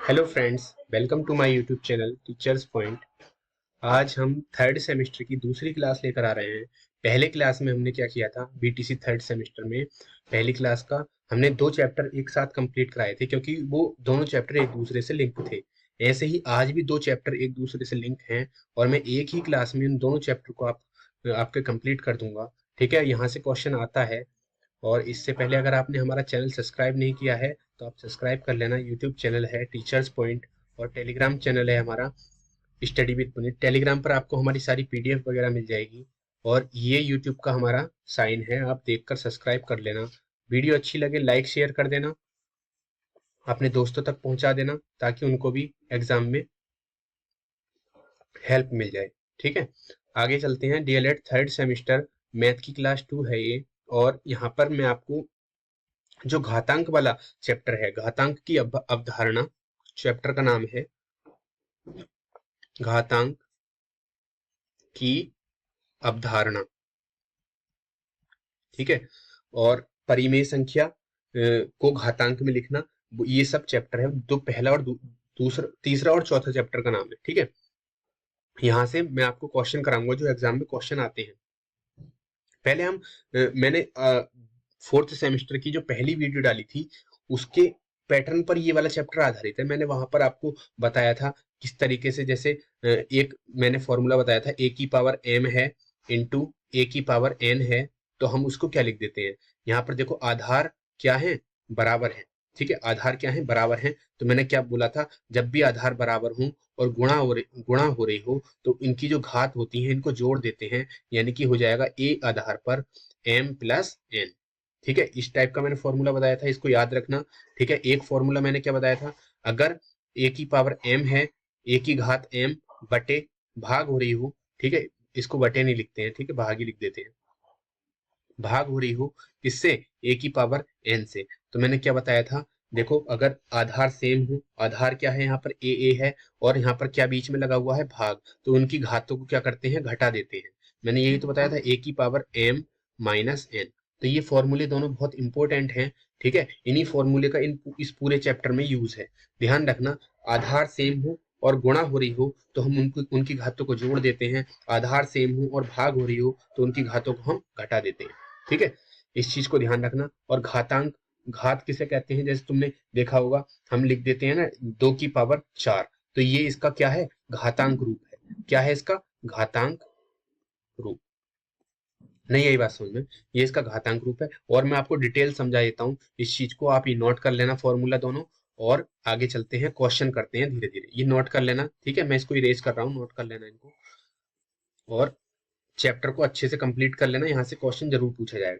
Hello friends, welcome to my YouTube channel Teachers Point. आज हम third semester की दूसरी क्लास लेकर आ रहे हैं। पहले क्लास में हमने क्या किया था, बीटीसी थर्ड सेमेस्टर में पहली क्लास का हमने 2 चैप्टर एक साथ कंप्लीट कराए थे, क्योंकि वो दोनों चैप्टर एक दूसरे से लिंक थे। ऐसे ही आज भी 2 चैप्टर एक दूसरे से लिंक हैं और मैं एक ही क्लास में इन दोनों चैप्टर को आपके कंप्लीट कर दूंगा। ठीक है, यहाँ से क्वेश्चन आता है। और इससे पहले अगर आपने हमारा चैनल सब्सक्राइब नहीं किया है तो आप सब्सक्राइब कर लेना। यूट्यूब चैनल है टीचर्स पॉइंट और टेलीग्राम चैनल है हमारा स्टडी विद पुनीत। टेलीग्राम पर आपको हमारी सारी पीडीएफ वगैरह मिल जाएगी और ये यूट्यूब का हमारा साइन है, आप देखकर सब्सक्राइब कर लेना। वीडियो अच्छी लगे लाइक शेयर कर देना, अपने दोस्तों तक पहुंचा देना ताकि उनको भी एग्जाम में हेल्प मिल जाए। ठीक है, आगे चलते हैं। डीएलएड थर्ड सेमेस्टर मैथ की क्लास 2 है ये। और यहाँ पर मैं आपको जो घातांक वाला चैप्टर है, घातांक की अवधारणा, चैप्टर का नाम है घातांक की अवधारणा। ठीक है, और परिमेय संख्या को घातांक में लिखना, ये सब चैप्टर है। दो पहला और दूसरा तीसरा और चौथा चैप्टर का नाम है। ठीक है, यहाँ से मैं आपको क्वेश्चन कराऊंगा जो एग्जाम में क्वेश्चन आते हैं। पहले मैंने फोर्थ सेमेस्टर की जो पहली वीडियो डाली थी उसके पैटर्न पर ये वाला चैप्टर आधारित है। मैंने वहां पर आपको बताया था किस तरीके से, जैसे एक मैंने फॉर्मूला बताया था, ए की पावर m है इंटू ए की पावर n है, तो हम उसको क्या लिख देते हैं। यहाँ पर देखो आधार क्या है, बराबर है। ठीक है, आधार क्या है, बराबर है। तो मैंने क्या बोला था, जब भी आधार बराबर हो और गुणा हो रही हो तो इनकी जो घात होती है इनको जोड़ देते हैं, यानी कि हो जाएगा ए आधार पर m प्लस n। ठीक है, इस टाइप का मैंने फॉर्मूला बताया था, इसको याद रखना। ठीक है, एक फॉर्मूला मैंने क्या बताया था, अगर a की पावर m है, a की घात m बटे भाग हो रही हो, ठीक है, इसको बटे नहीं लिखते हैं, ठीक है, भाग ही लिख देते हैं, भाग हो रही हो किससे, a की पावर n से। तो मैंने क्या बताया था, देखो अगर आधार सेम हो, आधार क्या है यहाँ पर a है और यहाँ पर क्या बीच में लगा हुआ है, भाग, तो उनकी घातों को क्या करते हैं, घटा देते हैं। मैंने यही तो बताया था, a की पावर m माइनस n। तो ये फॉर्मूले दोनों बहुत इंपॉर्टेंट हैं। ठीक है, इन्हीं फॉर्मूले का इस पूरे चैप्टर में यूज है। ध्यान रखना, आधार सेम हो और गुणा हो रही हो तो हम उनकी घातों को जोड़ देते हैं, आधार सेम हो और भाग हो रही हो तो उनकी घातों को हम घटा देते हैं। ठीक है, इस चीज को ध्यान रखना। और घातांक, घात किसे कहते हैं, जैसे तुमने देखा होगा हम लिख देते हैं ना 2 की पावर 4, तो ये इसका क्या है, घातांक रूप है। क्या है इसका, घातांक रूप। नहीं, यही बात समझ में, ये इसका घातांक रूप है। और मैं आपको डिटेल समझा देता हूँ इस चीज को, आप ये नोट कर लेना फॉर्मूला दोनों। और आगे चलते हैं, क्वेश्चन करते हैं धीरे धीरे, ये नोट कर लेना। ठीक है, मैं इसको इरेज कर रहा हूँ, नोट कर लेना इनको। और चैप्टर को अच्छे से कंप्लीट कर लेना, यहाँ से क्वेश्चन जरूर पूछा जाएगा।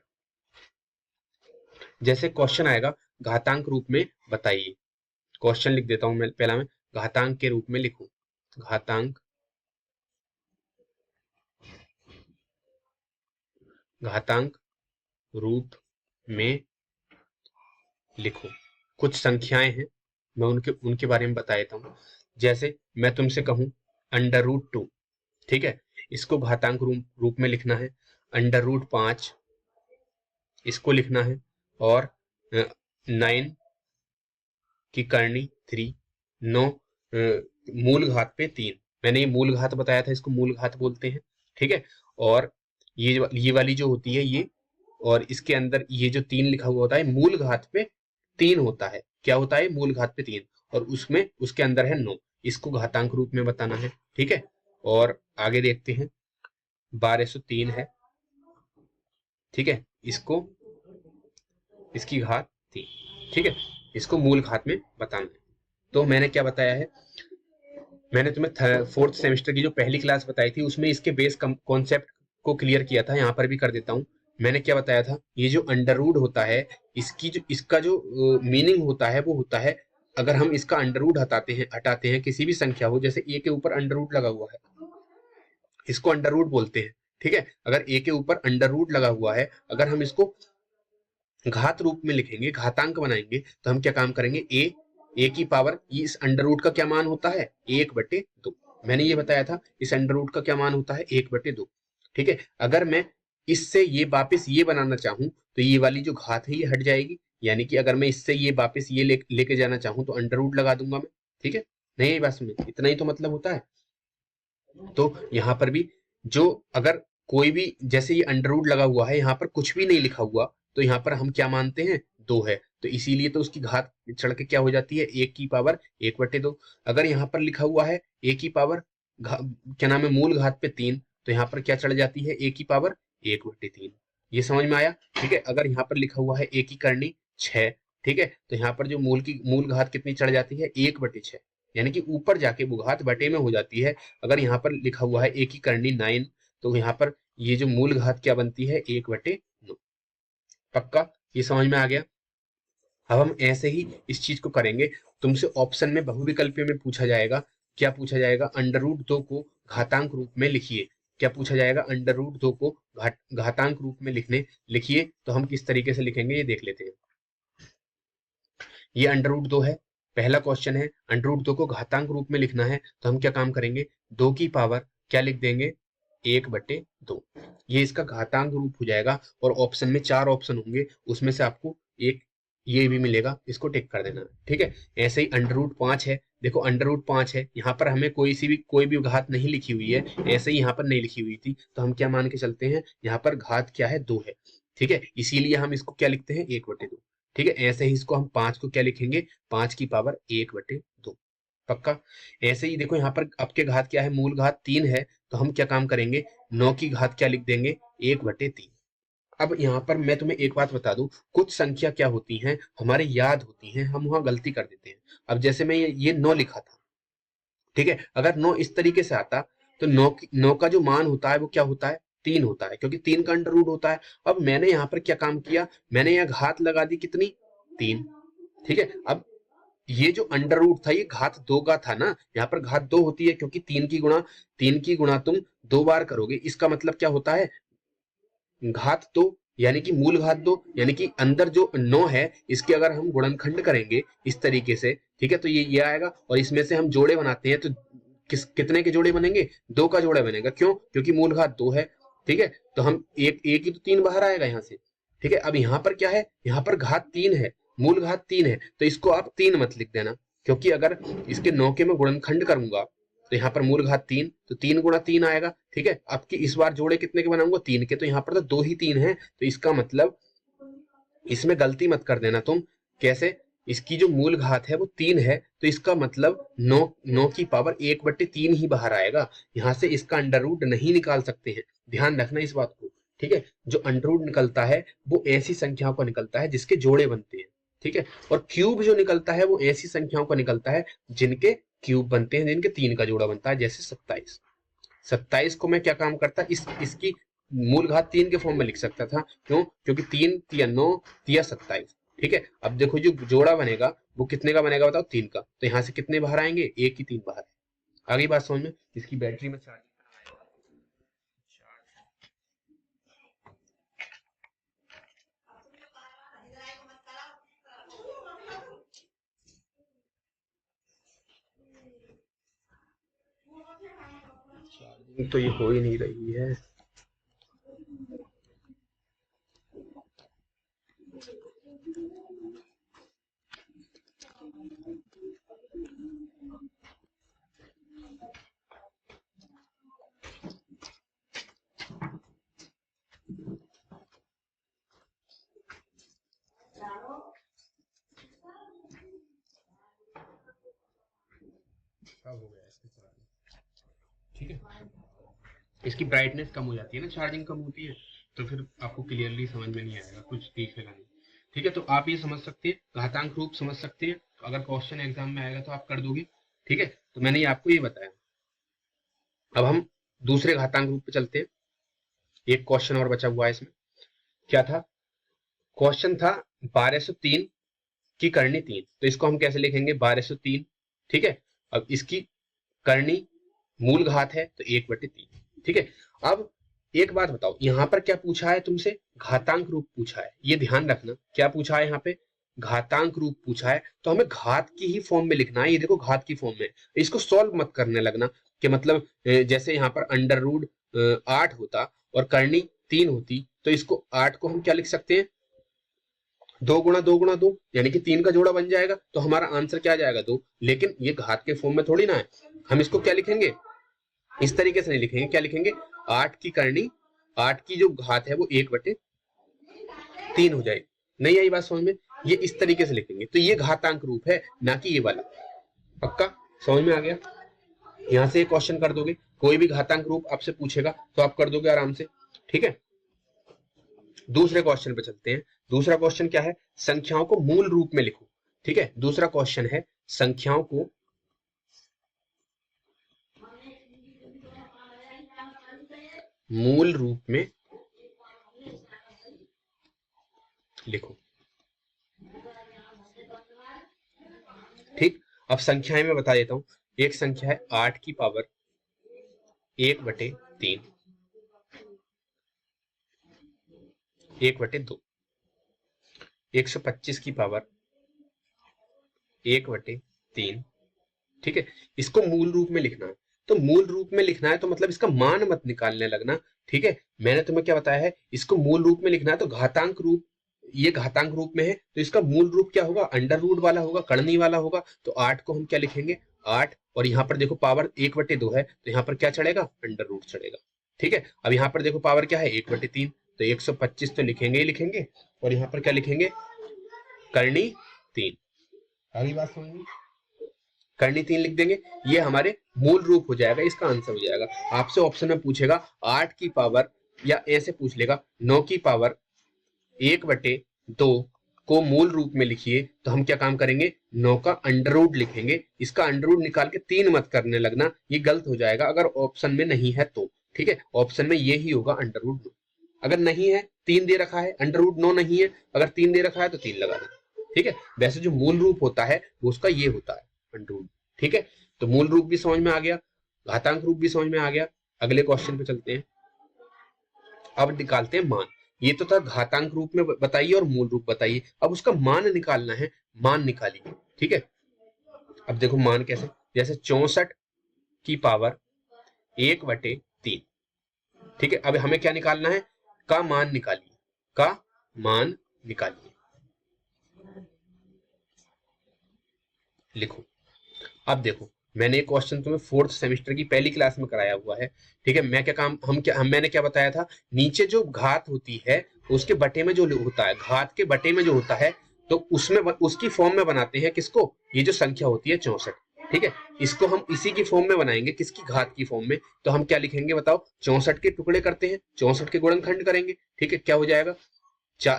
जैसे क्वेश्चन आएगा, घातांक रूप में बताइए, क्वेश्चन लिख देता हूं मैं, पहला मैं घातांक के रूप में लिखूं, घातांक, घातांक रूप में लिखूं। कुछ संख्याएं हैं, मैं उनके उनके बारे में बता देता हूं। जैसे मैं तुमसे कहूं √2, ठीक है, इसको घातांक रूप में लिखना है। √5 इसको लिखना है। और 9 की करनी 3, 9 मूल घात पे 3, मैंने ये मूल घात बताया था, इसको मूल घात बोलते हैं। ठीक है, और ये वाली जो होती है ये, और इसके अंदर ये जो 3 लिखा हुआ होता है, मूल घात पे 3 होता है। क्या होता है, मूल घात पे 3, और उसमें उसके अंदर है 9, इसको घातांक रूप में बताना है। ठीक है, और आगे देखते हैं, 1203 है। ठीक है, इसको, इसकी घात 3। ठीक है, इसको मूल घात में बताना है। तो मैंने क्या बताया है, मैंने तुम्हें फोर्थ सेमेस्टर की जो पहली क्लास बताई थी उसमें इसके बेस कॉन्सेप्ट को क्लियर किया था, यहाँ पर भी कर देता हूँ। मैंने क्या बताया था, ये जो अंडर रूट होता है, इसका जो मीनिंग होता है वो होता है, अगर हम इसका अंडर रूट हटाते हैं, किसी भी संख्या हो, जैसे ए के ऊपर अंडर रूट लगा हुआ है, इसको अंडर रूट बोलते हैं। ठीक है, अगर ए के ऊपर अंडर रूट लगा हुआ है, अगर हम इसको घात रूप में लिखेंगे, घातांक बनाएंगे, तो हम क्या काम करेंगे, ए की पावर, इस अंडर रूट का क्या मान होता है, 1/2। मैंने ये बताया था, इस अंडर रूट का क्या मान होता है, 1/2। ठीक है, अगर मैं इससे ये वापस ये बनाना चाहूं तो ये वाली जो घात है ये हट जाएगी, यानी कि अगर मैं इससे ये वापस ये लेके जाना चाहूं तो अंडर रूट लगा दूंगा मैं। ठीक है, नहीं यही बात समझ, इतना ही तो मतलब होता है। तो यहाँ पर भी जो अगर कोई भी, जैसे ये अंडर रूट लगा हुआ है, यहाँ पर कुछ भी नहीं लिखा हुआ, तो यहाँ पर हम क्या मानते हैं, 2 है, तो इसीलिए तो उसकी घात चढ़ के क्या हो जाती है, 1 की पावर 1/2। अगर यहाँ पर लिखा हुआ है 1 की पावर क्या नाम है, मूल घात पे 3, तो यहाँ पर क्या चढ़ जाती है, 1 की पावर 1/3। ये समझ में आया, ठीक है। अगर यहाँ पर लिखा हुआ है 1 की करनी 6, ठीक है, तो यहाँ पर जो मूल घात कितनी चढ़ जाती है, 1/6, यानी कि ऊपर जाके वो घात बटे में हो जाती है। अगर यहाँ पर लिखा हुआ है 1 की करनी 9, तो यहाँ पर ये जो मूल घात क्या बनती है, 1/9। पक्का, ये समझ में आ गया। अब हम ऐसे ही इस चीज को करेंगे। तुमसे ऑप्शन में बहुविकल्पीय में पूछा जाएगा, क्या पूछा जाएगा, √2 को घातांक रूप में लिखिए। क्या पूछा जाएगा, √2 को घातांक रूप में लिखिए। तो हम किस तरीके से लिखेंगे ये देख लेते हैं। ये √2 है, पहला क्वेश्चन है, √2 को घातांक रूप में लिखना है, तो हम क्या काम करेंगे, 2 की पावर क्या लिख देंगे, 1/2। ये इसका घातांक रूप हो जाएगा, और ऑप्शन में 4 ऑप्शन होंगे, उसमें से आपको एक ये भी मिलेगा, इसको टिक कर देना, ठीक है। ऐसे ही √5 है, देखो √5 है, यहाँ पर हमें कोई भी घात नहीं लिखी हुई है, ऐसे ही यहाँ पर नहीं लिखी हुई थी, तो हम क्या मान के चलते हैं, यहाँ पर घात क्या है, 2 है, ठीक है, इसीलिए हम इसको क्या लिखते हैं, 1/2, ठीक है। ऐसे ही इसको हम 5 को क्या लिखेंगे, 5 की पावर 1/2। पक्का। ऐसे ही देखो यहाँ पर आपके घात क्या है, मूल घात 3 है, तो हम क्या काम करेंगे, 9 की घात क्या लिख देंगे, 1/3। अब यहाँ पर मैं तुम्हें एक बात बता दूं, कुछ संख्या क्या होती हैं, हमारे याद होती हैं, हम वहां गलती कर देते हैं। अब जैसे मैं ये 9 लिखा था, ठीक है, अगर 9 इस तरीके से आता, तो 9 का जो मान होता है वो क्या होता है, 3 होता है, क्योंकि 3 का अंडर रूट होता है। अब मैंने यहाँ पर क्या काम किया, मैंने यहाँ घात लगा दी कितनी, 3, ठीक है। अब ये जो अंडर रूट था, ये घात 2 का था ना, यहाँ पर घात 2 होती है, क्योंकि 3 की गुणा तुम 2 बार करोगे, इसका मतलब क्या होता है, घात 2, यानी कि मूल घात 2, यानी कि अंदर जो 9 है, इसके अगर हम गुणनखंड करेंगे इस तरीके से, ठीक है, तो ये आएगा, और इसमें से हम जोड़े बनाते हैं, तो कितने के जोड़े बनेंगे, 2 का जोड़ा बनेगा, क्यों, क्योंकि मूल घात 2 है, ठीक है। तो हम एक ही तो 3 बाहर आएगा यहाँ से, ठीक है। अब यहाँ पर क्या है, यहाँ पर घात 3 है, मूल घात 3 है, तो इसको आप 3 मत लिख देना, क्योंकि अगर इसके 9 के मैं गुणनखंड करूंगा, तो यहाँ पर मूल घात 3, तो 3 गुणा 3 आएगा, ठीक है। आपकी इस बार जोड़े कितने के बनाऊंगा, 3 के, तो यहाँ पर तो 2 ही 3 है, तो इसका मतलब इसमें गलती मत कर देना तुम। कैसे, इसकी जो मूल घात है वो 3 है, तो इसका मतलब 9 की पावर 1/3 ही बाहर आएगा, यहाँ से इसका अंडर रूट नहीं निकाल सकते हैं, ध्यान रखना इस बात को, ठीक है। जो अंडर रूट निकलता है वो ऐसी संख्याओं का निकलता है जिसके जोड़े बनते हैं, ठीक है। और क्यूब जो निकलता है वो ऐसी संख्याओं का निकलता है जिनके क्यूब बनते हैं, जिनके 3 का जोड़ा बनता है, जैसे 27। 27 को मैं क्या काम करता, इसकी मूल घात 3 के फॉर्म में लिख सकता था, क्यों, क्योंकि 3 तिया 9 तिया 27, ठीक है। अब देखो जो जोड़ा बनेगा वो कितने का बनेगा, बताओ, 3 का, तो यहाँ से कितने बाहर आएंगे, 1 की 3 बाहर है। आगे बात समझ में। इसकी बैटरी में चार्ज, चार्जिंग तो ये हो ही नहीं रही है। अब हो गया इसका चार्जिंग, ठीक है। इसकी ब्राइटनेस कम हो जाती है ना, चार्जिंग कम होती है, तो फिर आपको क्लियरली समझ में नहीं आएगा, कुछ दिखेगा नहीं, ठीक है। तो आप ये समझ सकते हैं, घातांक रूप समझ सकते हैं, तो अगर क्वेश्चन एग्जाम में आएगा तो आप कर दोगे, ठीक है। तो मैंने ये आपको ये बताया। अब हम दूसरे घातांक रूप पे चलते हैं, एक क्वेश्चन और बचा हुआ है इसमें। क्या था, क्वेश्चन था 1203 की करनी 3, तो इसको हम कैसे लिखेंगे, 1203, ठीक है। अब इसकी करनी मूल घात है, तो 1/3, ठीक है। अब एक बात बताओ, यहाँ पर क्या पूछा है तुमसे, घातांक रूप पूछा है, ये ध्यान रखना, क्या पूछा है यहाँ पे, घातांक रूप पूछा है, तो हमें घात की ही फॉर्म में लिखना है, ये देखो घात की फॉर्म में, इसको सॉल्व मत करने लगना, कि मतलब जैसे यहाँ पर अंडर रूट 8 होता और करनी 3 होती, तो इसको 8 को हम क्या लिख सकते हैं, दो गुणा दो गुणा दो यानी कि 3 का जोड़ा बन जाएगा, तो हमारा आंसर क्या आ जाएगा 2। लेकिन ये घात के फॉर्म में थोड़ी ना है, हम इसको क्या लिखेंगे, इस तरीके से नहीं लिखेंगे, क्या लिखेंगे 8 की करनी, 8 की जो घात है वो 1/3 हो जाएगी। नहीं आई बात समझ में, ये इस तरीके से लिखेंगे, तो ये घातांक रूप है, ना कि ये वाला। पक्का समझ में आ गया। यहां से क्वेश्चन कर दोगे, कोई भी घातांक रूप आपसे पूछेगा तो आप कर दोगे आराम से, ठीक है। दूसरे क्वेश्चन पे चलते हैं। दूसरा क्वेश्चन क्या है, संख्याओं को मूल रूप में लिखो, ठीक है। दूसरा क्वेश्चन है संख्याओं को मूल रूप में लिखो, ठीक। अब संख्याएं मैं बता देता हूं। एक संख्या है 8 की पावर 1/3, 1/2, 125 की पावर 1/3, ठीक है। इसको मूल रूप में लिखना है, तो मूल रूप में लिखना है तो मतलब इसका मान मत निकालने लगना, ठीक है। मैंने तुम्हें क्या बताया है, इसको मूल रूप में लिखना है तो घातांक रूप, ये घातांक रूप में है तो इसका मूल रूप क्या होगा, अंडर रूट वाला होगा, कड़नी वाला होगा। तो 8 को हम क्या लिखेंगे 8, और यहाँ पर देखो पावर 1/2 है तो यहाँ पर क्या चढ़ेगा, अंडर रूट चढ़ेगा, ठीक है। अब यहाँ पर देखो पावर क्या है 1/3, तो 125 तो लिखेंगे ही लिखेंगे, और यहाँ पर क्या लिखेंगे करनी 3। आगे बात समझ, करनी 3 लिख देंगे, ये हमारे मूल रूप हो जाएगा, इसका आंसर हो जाएगा। आपसे ऑप्शन में पूछेगा 8 की पावर, या ऐसे पूछ लेगा 9 की पावर 1/2 को मूल रूप में लिखिए, तो हम क्या काम करेंगे 9 का अंडर रूट लिखेंगे। इसका अंडर रूट निकाल के 3 मत करने लगना, ये गलत हो जाएगा अगर ऑप्शन में नहीं है तो, ठीक है। ऑप्शन में ये ही होगा अंडर रूट 9, अगर नहीं है 3 दे रखा है, अंडर रूट 9 नहीं है, अगर 3 दे रखा है तो 3 लगा देना, ठीक है। वैसे जो मूल रूप होता है वो उसका ये होता है अंडर रूट, ठीक है। तो मूल रूप भी समझ में आ गया, घातांक रूप भी समझ में आ गया। अगले क्वेश्चन पे चलते हैं। अब निकालते हैं मान। ये तो था घातांक रूप में बताइए और मूल रूप बताइए, अब उसका मान निकालना है, मान निकालिए, ठीक है। अब देखो मान कैसे, जैसे 64 की पावर 1/3, ठीक है। अब हमें क्या निकालना है, का मान निकालिए, का मान निकालिए, लिखो। अब देखो मैंने एक क्वेश्चन तुम्हें 4th सेमेस्टर की पहली क्लास में कराया हुआ है, ठीक है। मैं क्या काम मैंने क्या बताया था, नीचे जो घात होती है उसके बटे में जो होता है, घात के बटे में जो होता है, तो उसमें उसकी फॉर्म में बनाते हैं किसको, ये जो संख्या होती है 64, ठीक है। इसको हम इसी की फॉर्म में बनाएंगे, किसकी, घात की फॉर्म में। तो हम क्या लिखेंगे बताओ, 64 के टुकड़े करते हैं, 64 के गुणनखंड करेंगे, ठीक है। क्या हो जाएगा,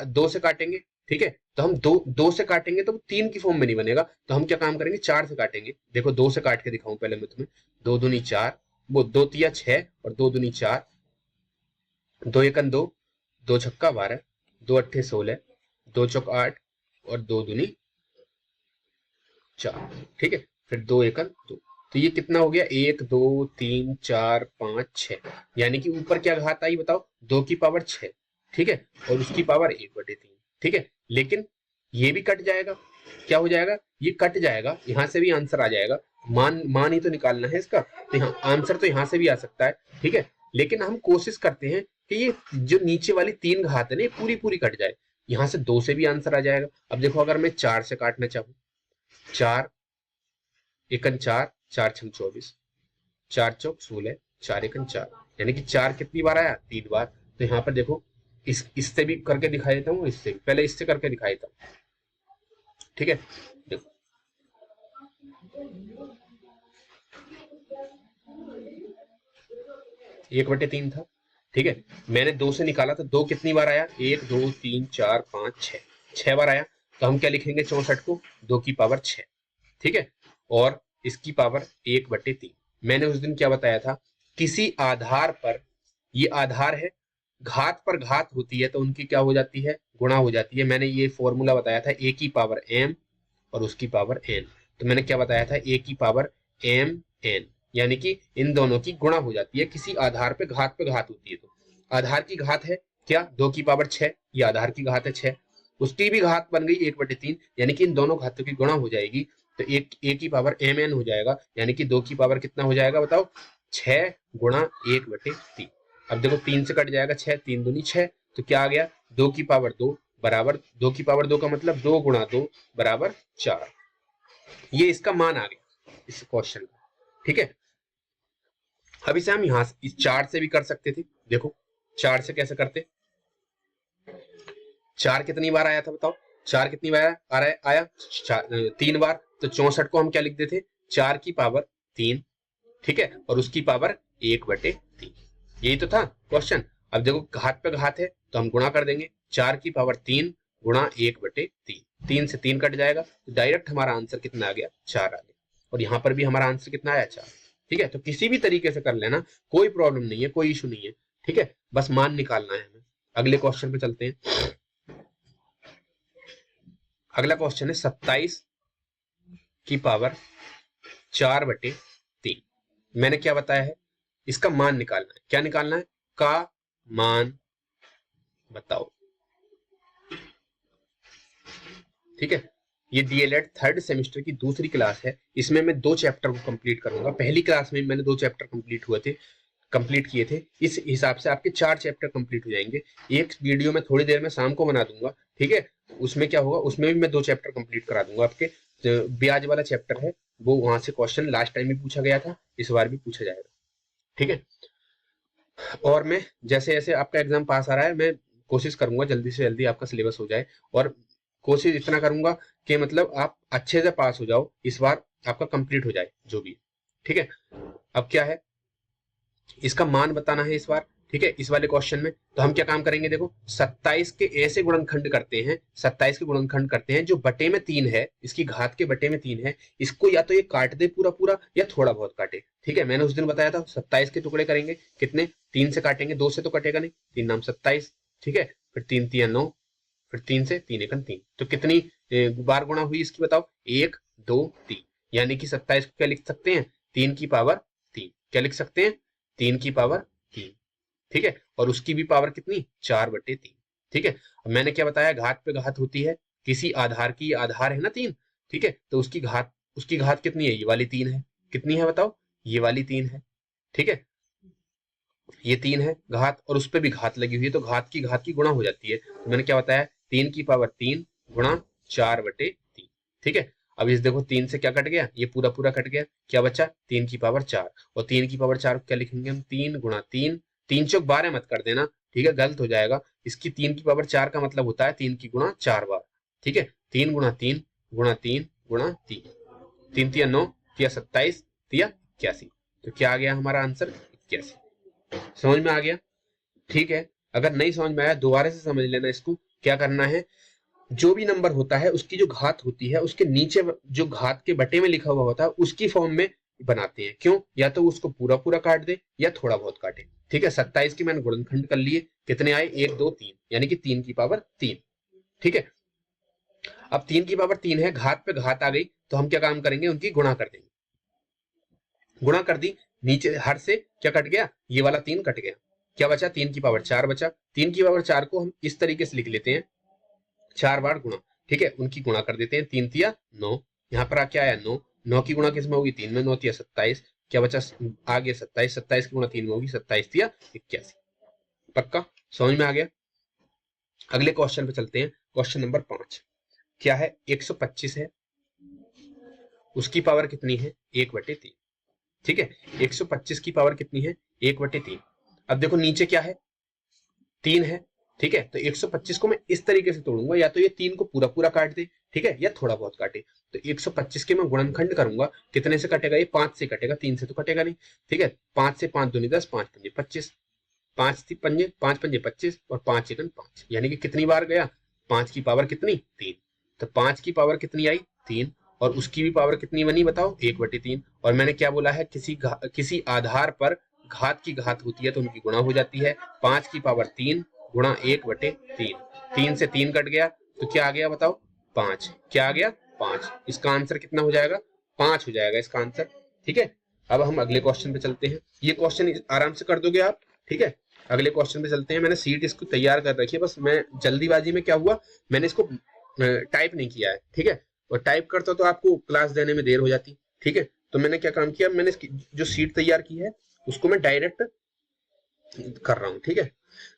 2 से काटेंगे, ठीक है। तो हम दो से काटेंगे तो 3 की फॉर्म में नहीं बनेगा, तो हम क्या काम करेंगे 4 से काटेंगे। देखो 2 से काट के दिखाऊं पहले मैं तुम्हें, 2 दूनी 4, वो 2 तिया 6 और 2 दूनी 4, 2 एकन 2, 2 छक्का 12, 2 अट्ठे 16, 2 चौक 8 और 2 दूनी 4, ठीक है। फिर 2 एकन 2, तो ये कितना हो गया 1 2 3 4 5 6, यानी कि ऊपर क्या घात आई बताओ 2 की पावर 6, ठीक है, और उसकी पावर 1/3, ठीक है। लेकिन ये भी कट जाएगा, क्या हो जाएगा, ये कट जाएगा, यहां से भी आंसर आ जाएगा। मान ही तो निकालना है इसका, तो यहाँ आंसर तो यहां से भी आ सकता है, ठीक है। लेकिन हम कोशिश करते हैं कि ये जो नीचे वाली 3 घात है ना पूरी पूरी कट जाए, यहां से 2 से भी आंसर आ जाएगा। अब देखो अगर मैं 4 से काटना चाहूँ, 4 एकन 4, 4 छम 24, 4 चौक 16, 4 एकन 4, यानी कि 4 कितनी बार आया 3 बार। तो यहाँ पर देखो इससे भी करके दिखाई देता हूँ, इससे पहले इससे करके दिखाई देता हूँ, ठीक है। देखो 1/3 था, ठीक है। मैंने 2 से निकाला तो 2 कितनी बार आया 1 2 3 4 5 6, 6 बार आया। तो हम क्या लिखेंगे 64 को 2 की पावर 6, ठीक है, और इसकी पावर 1/3। मैंने उस दिन क्या बताया था, किसी आधार पर, ये आधार है, घात पर घात होती है तो उनकी क्या हो जाती है, गुणा हो जाती है। मैंने ये फॉर्मूला बताया था a की पावर m और उसकी पावर n। तो मैंने क्या बताया था, a की पावर m n, यानी कि इन दोनों की गुणा हो जाती है, किसी आधार पे घात होती है। तो आधार की घात है क्या 2 की पावर 6, ये आधार की घात है 6, उसकी भी घात बन गई 1/3, यानी कि इन दोनों घातों की गुणा हो जाएगी, तो एक a की पावर mn हो जाएगा, यानी कि 2 की पावर कितना हो जाएगा बताओ 6 गुणा 1/3। अब देखो 3 से कट जाएगा 6, 3 दूनी 6, तो क्या आ गया 2 की पावर 2, बराबर 2 की पावर 2 का मतलब 2 गुणा 2 बराबर 4। ये इसका मान आ गया इस क्वेश्चन का, ठीक है। अब इसे हम यहां से इस 4 से भी कर सकते थे। देखो 4 से कैसे करते, 4 कितनी बार आया था बताओ, 4 कितनी बार आ रहा है, आया 3 बार। तो 64 को हम क्या लिख देते, 4 की पावर 3, ठीक है, और उसकी पावर 1/3। यही तो था क्वेश्चन। अब देखो घात पे घात है तो हम गुणा कर देंगे, 4 की पावर 3 गुणा 1/3, 3 से 3 कट जाएगा, तो डायरेक्ट हमारा आंसर कितना आ गया, 4 आ गया। और यहाँ पर भी हमारा आंसर कितना आया, 4। ठीक है, तो किसी भी तरीके से कर लेना, कोई प्रॉब्लम नहीं है, कोई इशू नहीं है, ठीक है, बस मान निकालना है हमें। अगले क्वेश्चन पे चलते हैं। अगला क्वेश्चन है 27 की पावर 4/3। मैंने क्या बताया है, इसका मान निकालना है। क्या निकालना है, का मान बताओ, ठीक है। ये डीएलएड थर्ड सेमेस्टर की दूसरी क्लास है। इसमें मैं 2 चैप्टर को कंप्लीट करूंगा। पहली क्लास में मैंने 2 चैप्टर कंप्लीट किए थे। इस हिसाब से आपके 4 चैप्टर कंप्लीट हो जाएंगे। एक वीडियो में थोड़ी देर में शाम को बना दूंगा, ठीक है। उसमें क्या होगा, उसमें भी मैं 2 चैप्टर कंप्लीट करा दूंगा आपके। ब्याज वाला चैप्टर है वो, वहां से क्वेश्चन लास्ट टाइम भी पूछा गया था, इस बार भी पूछा जाएगा, ठीक है। और मैं जैसे जैसे आपका एग्जाम पास आ रहा है, मैं कोशिश करूंगा जल्दी से जल्दी आपका सिलेबस हो जाए, और कोशिश इतना करूंगा कि मतलब आप अच्छे से पास हो जाओ, इस बार आपका कंप्लीट हो जाए जो भी, ठीक है। अब क्या है, इसका मान बताना है इस बार, ठीक है, इस वाले क्वेश्चन में। तो हम क्या काम करेंगे, देखो 27 के ऐसे गुणनखंड करते हैं, 27 के गुणनखंड करते हैं जो बटे में 3 है, इसकी घात के बटे में 3 है। इसको या तो ये काट दे पूरा पूरा या थोड़ा बहुत काटे, ठीक है। मैंने उस दिन बताया था 27 के टुकड़े करेंगे, कितने, 3 से काटेंगे, 2 से तो कटेगा नहीं, 3 नाम 27, ठीक है। फिर 3 3 9, फिर 3 से 3 1 3, तो कितनी बार गुणा हुई इसकी बताओ, 1 2 3। यानी कि 27 को क्या लिख सकते हैं, 3 की पावर 3। क्या लिख सकते हैं, 3 की पावर 3, ठीक है। और उसकी भी पावर कितनी, 4/3, ठीक है। अब मैंने क्या बताया, घात पे घात होती है किसी आधार की, आधार है ना 3, ठीक है, तो उसकी घात कितनी है, ये वाली 3 है। कितनी है बताओ, ये वाली 3 है, ठीक है। ये 3 है घात, और उस पर भी घात लगी हुई है, तो घात की गुणा हो जाती है। तो मैंने क्या बताया, 3 की पावर 3 गुणा 4/3, ठीक है। अब इस देखो 3 से क्या कट गया, ये पूरा पूरा कट गया, क्या बचा, 3 की पावर 4। और 3 की पावर 4 क्या लिखेंगे हम, 3 गुणा 3, 3 चौक 12 मत कर देना, ठीक है, गलत हो जाएगा। इसकी 3 की पावर 4 का मतलब होता है 3 की गुणा 4 बार, ठीक है। 3 गुणा 3 गुणा 3 गुणा 3, 3 तिया 9, तिया 27, तिया 81। तो क्या आ गया हमारा आंसर, 81। समझ में आ गया, ठीक है। अगर नहीं समझ में आया दोबारा से समझ लेना इसको। क्या करना है, जो भी नंबर होता है उसकी जो घात होती है उसके नीचे जो घात के बटे में लिखा हुआ होता है उसकी फॉर्म में बनाते हैं। क्यों, या तो उसको पूरा पूरा काट दे या थोड़ा बहुत काटे, ठीक है। 27 के मैंने गुणनखंड कर लिए, कितने आए, 1 2 3, यानी कि 3 की पावर 3, ठीक है। अब 3 की पावर 3 है, घात पे घात आ गई, तो हम क्या काम करेंगे, उनकी गुणा कर देंगे। गुणा कर दी, नीचे हर से क्या कट गया, ये वाला 3 कट गया, क्या बचा, 3 की पावर 4 बचा। 3 की पावर 4 को हम इस तरीके से लिख लेते हैं, 4 बार गुणा, ठीक है, उनकी गुणा कर देते हैं, 3 तिया 9, यहाँ पर क्या आया 9, 9 की गुणा किस में होगी, 3 में, 9 तिया 27, क्या बचा, आ गया 27, 27 की गुणा 3 में होगी, 27 तिया 81। पक्का समझ में आ गया। अगले क्वेश्चन पे चलते हैं, क्वेश्चन नंबर 5। क्या है, 125 है, उसकी पावर कितनी है, 1/3, ठीक है। 125 की पावर कितनी है, 1/3। अब देखो नीचे क्या है, 3 है, ठीक है। तो 125 को मैं इस तरीके से तोड़ूंगा, या तो ये 3 को पूरा पूरा काट दे, ठीक है, या थोड़ा बहुत काटे। तो 125 के मैं गुणनखंड करूंगा, कितने से कटेगा, ये 5 से कटेगा, 3 से तो कटेगा नहीं, ठीक है। 5 से 5 दूनी 10, 5 पंजे 25, 5 पंजे 5 पंजे 25, और 5 एकन 5, यानी कि कितनी बार गया, 5 की पावर कितनी, 3। तो 5 की पावर कितनी आई, 3, और उसकी भी पावर कितनी बनी बताओ, 1/3। और मैंने क्या बोला है, किसी आधार पर घात की घात होती है तो उनकी गुणा हो जाती है। 5 की पावर 3 गुणा 1/3, 3 से 3 कट गया, तो क्या आ गया बताओ, 5। क्या आ गया, 5। इसका आंसर कितना हो जाएगा, 5 हो जाएगा इसका आंसर, ठीक है। अब हम अगले क्वेश्चन पे चलते हैं, ये क्वेश्चन आराम से कर दोगे आप, ठीक है। अगले क्वेश्चन पे चलते हैं, मैंने सीट इसको तैयार कर रखी है, बस मैं जल्दीबाजी में क्या हुआ, मैंने इसको टाइप नहीं किया है, ठीक है। और टाइप करता तो आपको क्लास देने में देर हो जाती, ठीक है। तो मैंने क्या काम किया, मैंने इसकी जो सीट तैयार की है उसको मैं डायरेक्ट कर रहा हूँ, ठीक है।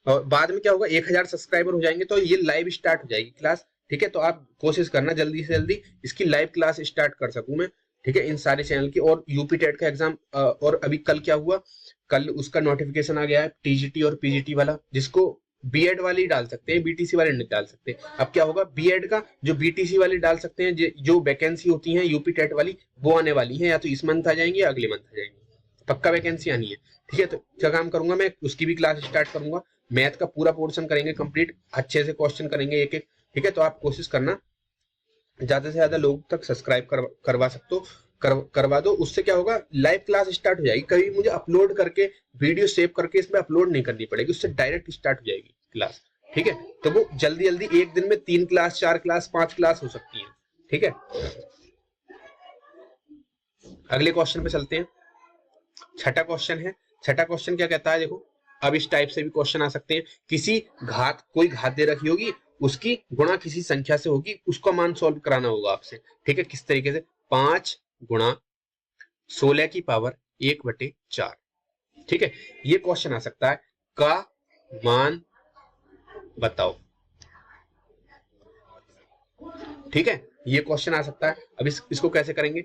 और बाद में क्या होगा, 1000 सब्सक्राइबर हो जाएंगे तो ये लाइव स्टार्ट हो जाएगी क्लास, ठीक है। तो आप कोशिश करना जल्दी से जल्दी इसकी लाइव क्लास स्टार्ट कर सकूं मैं, ठीक है, इन सारे चैनल की। और यूपी टेट का एग्जाम, और अभी कल क्या हुआ, कल उसका नोटिफिकेशन आ गया है, टीजीटी और पीजीटी वाला, जिसको बीएड वाले ही डाल सकते हैं, बीटीसी वाले नहीं डाल सकते। अब क्या होगा, बीएड का जो बीटीसी वाले डाल सकते हैं, जो वैकेंसी होती है यूपी टेट वाली, वो आने वाली है, या तो इस मंथ आ जाएंगे या अगले मंथ आ जाएंगे, पक्का वैकेंसी आनी है, ठीक है। तो क्या काम करूंगा मैं, उसकी भी क्लास स्टार्ट करूंगा, मैथ का पूरा पोर्शन करेंगे कंप्लीट, अच्छे से क्वेश्चन करेंगे एक एक, ठीक है। तो आप कोशिश करना ज्यादा से ज्यादा लोग तक सब्सक्राइब करवा सकते हो, करवा दो। उससे क्या होगा, लाइव क्लास स्टार्ट हो जाएगी, कभी मुझे अपलोड करके वीडियो सेव करके इसमें अपलोड नहीं करनी पड़ेगी, उससे डायरेक्ट स्टार्ट हो जाएगी क्लास, ठीक है। तो वो जल्दी जल्दी एक दिन में 3 क्लास, 4 क्लास, 5 क्लास हो सकती है, ठीक है। अगले क्वेश्चन पे चलते हैं। छठा क्वेश्चन है, छठा क्वेश्चन क्या कहता है, देखो अब इस टाइप से भी क्वेश्चन आ सकते हैं। किसी घात, कोई घात दे रखी होगी, उसकी गुणा किसी संख्या से होगी, उसका मान सॉल्व कराना होगा आपसे, ठीक है। किस तरीके से, 5 गुणा 16 की पावर 1/4, ठीक है, ये क्वेश्चन आ सकता है। का मान बताओ, ठीक है, ये क्वेश्चन आ सकता है। अब इसको कैसे करेंगे,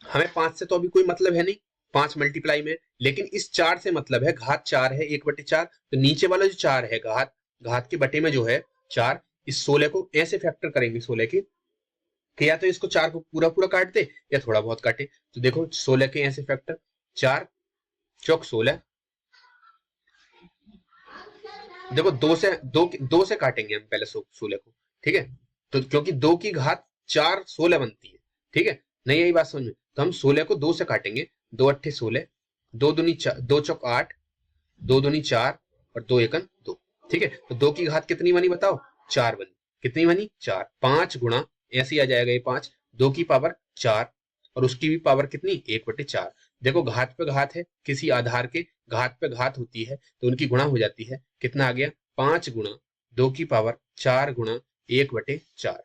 हमें 5 से तो अभी कोई मतलब है नहीं, 5 मल्टीप्लाई में, लेकिन इस 4 से मतलब है, घात 4 है 1/4, तो नीचे वाला जो 4 है, घात घात के बटे में जो है 4, इस 16 को ऐसे फैक्टर करेंगे 16 की, कि या तो इसको 4 को पूरा पूरा काट दे या थोड़ा बहुत काटे। तो देखो 16 के ऐसे फैक्टर, 4 चौक 16, देखो 2 से काटेंगे हम पहले 16 को, ठीक है। तो क्योंकि 2 की घात 4 16 बनती है, ठीक है, नहीं यही बात समझ में, तो हम 16 को 2 से काटेंगे, 2 अट्ठे 16, 2 दूनी 2 चौक 8, 2 दूनी 4 और 2 एकन 2, ठीक है। तो 2 की घात कितनी बनी बताओ, 4 बनी, कितनी बनी 4, 5 गुणा, ऐसे ही आ जाएगा ये 5, 2 की पावर 4 और उसकी भी पावर कितनी 1/4। देखो घात पे घात है, किसी आधार के घात पे घात होती है तो उनकी गुणा हो जाती है, कितना आ गया 5 गुणा 2 की पावर 4 गुणा 1/4,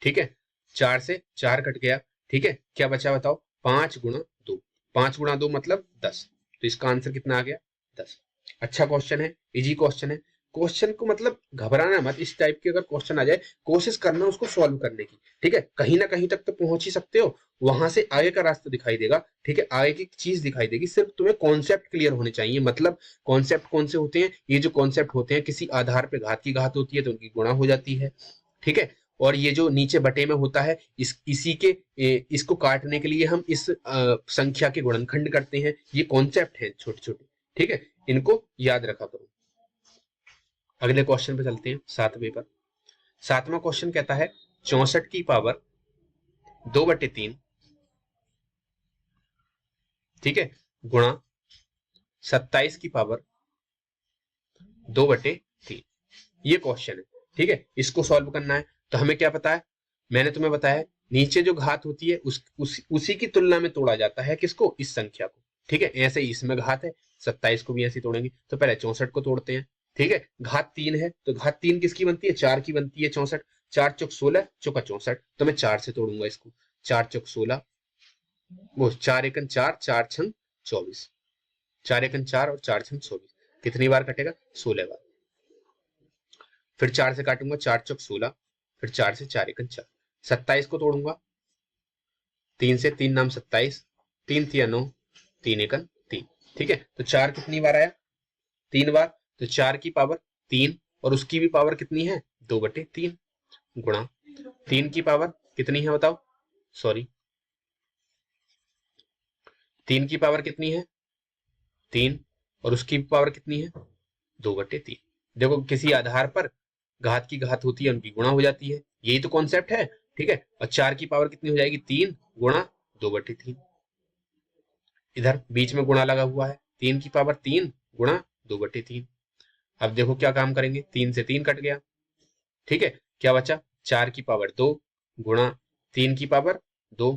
ठीक है। 4 से 4 कट गया, ठीक है, क्या बचा बताओ, 5 गुणा 2, 5 गुणा 2 मतलब 10, तो इसका आंसर कितना आ गया 10। अच्छा क्वेश्चन है, इजी क्वेश्चन है, क्वेश्चन को मतलब घबराना मत, इस टाइप के अगर क्वेश्चन आ जाए कोशिश करना उसको सॉल्व करने की, ठीक है। कहीं ना कहीं तक तो पहुंच ही सकते हो, वहां से आगे का रास्ता दिखाई देगा, ठीक है, आगे की चीज दिखाई देगी, सिर्फ तुम्हें कॉन्सेप्ट क्लियर होने चाहिए। मतलब कॉन्सेप्ट कौन से होते हैं, ये जो कॉन्सेप्ट होते हैं, किसी आधार पे घात की घात होती है तो उनकी गुणा हो जाती है, ठीक है। और ये जो नीचे बटे में होता है, इसी के इसको काटने के लिए हम इस संख्या के गुणनखंड करते हैं, ये कॉन्सेप्ट है छोटे छोटे, ठीक है, इनको याद रखा करो। अगले क्वेश्चन पे चलते हैं, 7वें पर। 7वां क्वेश्चन कहता है 64 की पावर 2/3, ठीक है, गुणा 27 की पावर 2/3, ये क्वेश्चन है, ठीक है। इसको सॉल्व करना है, तो हमें क्या पता है, मैंने तुम्हें बताया नीचे जो घात होती है उसी की तुलना में तोड़ा जाता है, किसको, इस संख्या को, ठीक है। ऐसे ही इसमें घात है, 27 को भी ऐसे तोड़ेंगे, तो पहले 64 को तोड़ते हैं, ठीक है। घात 3 है तो घात 3 किसकी बनती है, 4 की बनती है, 64, 4 चौक 16 चौका 64, तो मैं 4 से तोड़ूंगा इसको, 4 चौक 16, वो 4 एकन 4, 4 छंग 24, 4 एकन 4 और 4 छंग 24, कितनी बार कटेगा 16 बार। फिर 4 से काटूंगा, 4 चौक 16, फिर 4 से 4 एकन 4, 27 को तोड़ूंगा, 3 से 3 नाम 27, 3 तिया 9, 3 एकन 3, ठीक है। तो 4 कितनी बार आया, 3 बार, तो 4 की पावर 3 और उसकी भी पावर कितनी है 2/3, गुणा 3 की पावर कितनी है बताओ, सॉरी 3 की पावर कितनी है 3 और उसकी पावर कितनी है 2/3। देखो किसी आधार पर घात की घात होती है, उनकी गुणा हो जाती है, यही तो कॉन्सेप्ट है, ठीक है। और 4 की पावर कितनी हो जाएगी 3 गुणा 2/3, इधर बीच में गुणा लगा हुआ है, 3 की पावर 3 गुणा 2/3। अब देखो क्या काम करेंगे, 3 से 3 कट गया, ठीक है, क्या बचा 4 की पावर 2 गुणा 3 की पावर 2,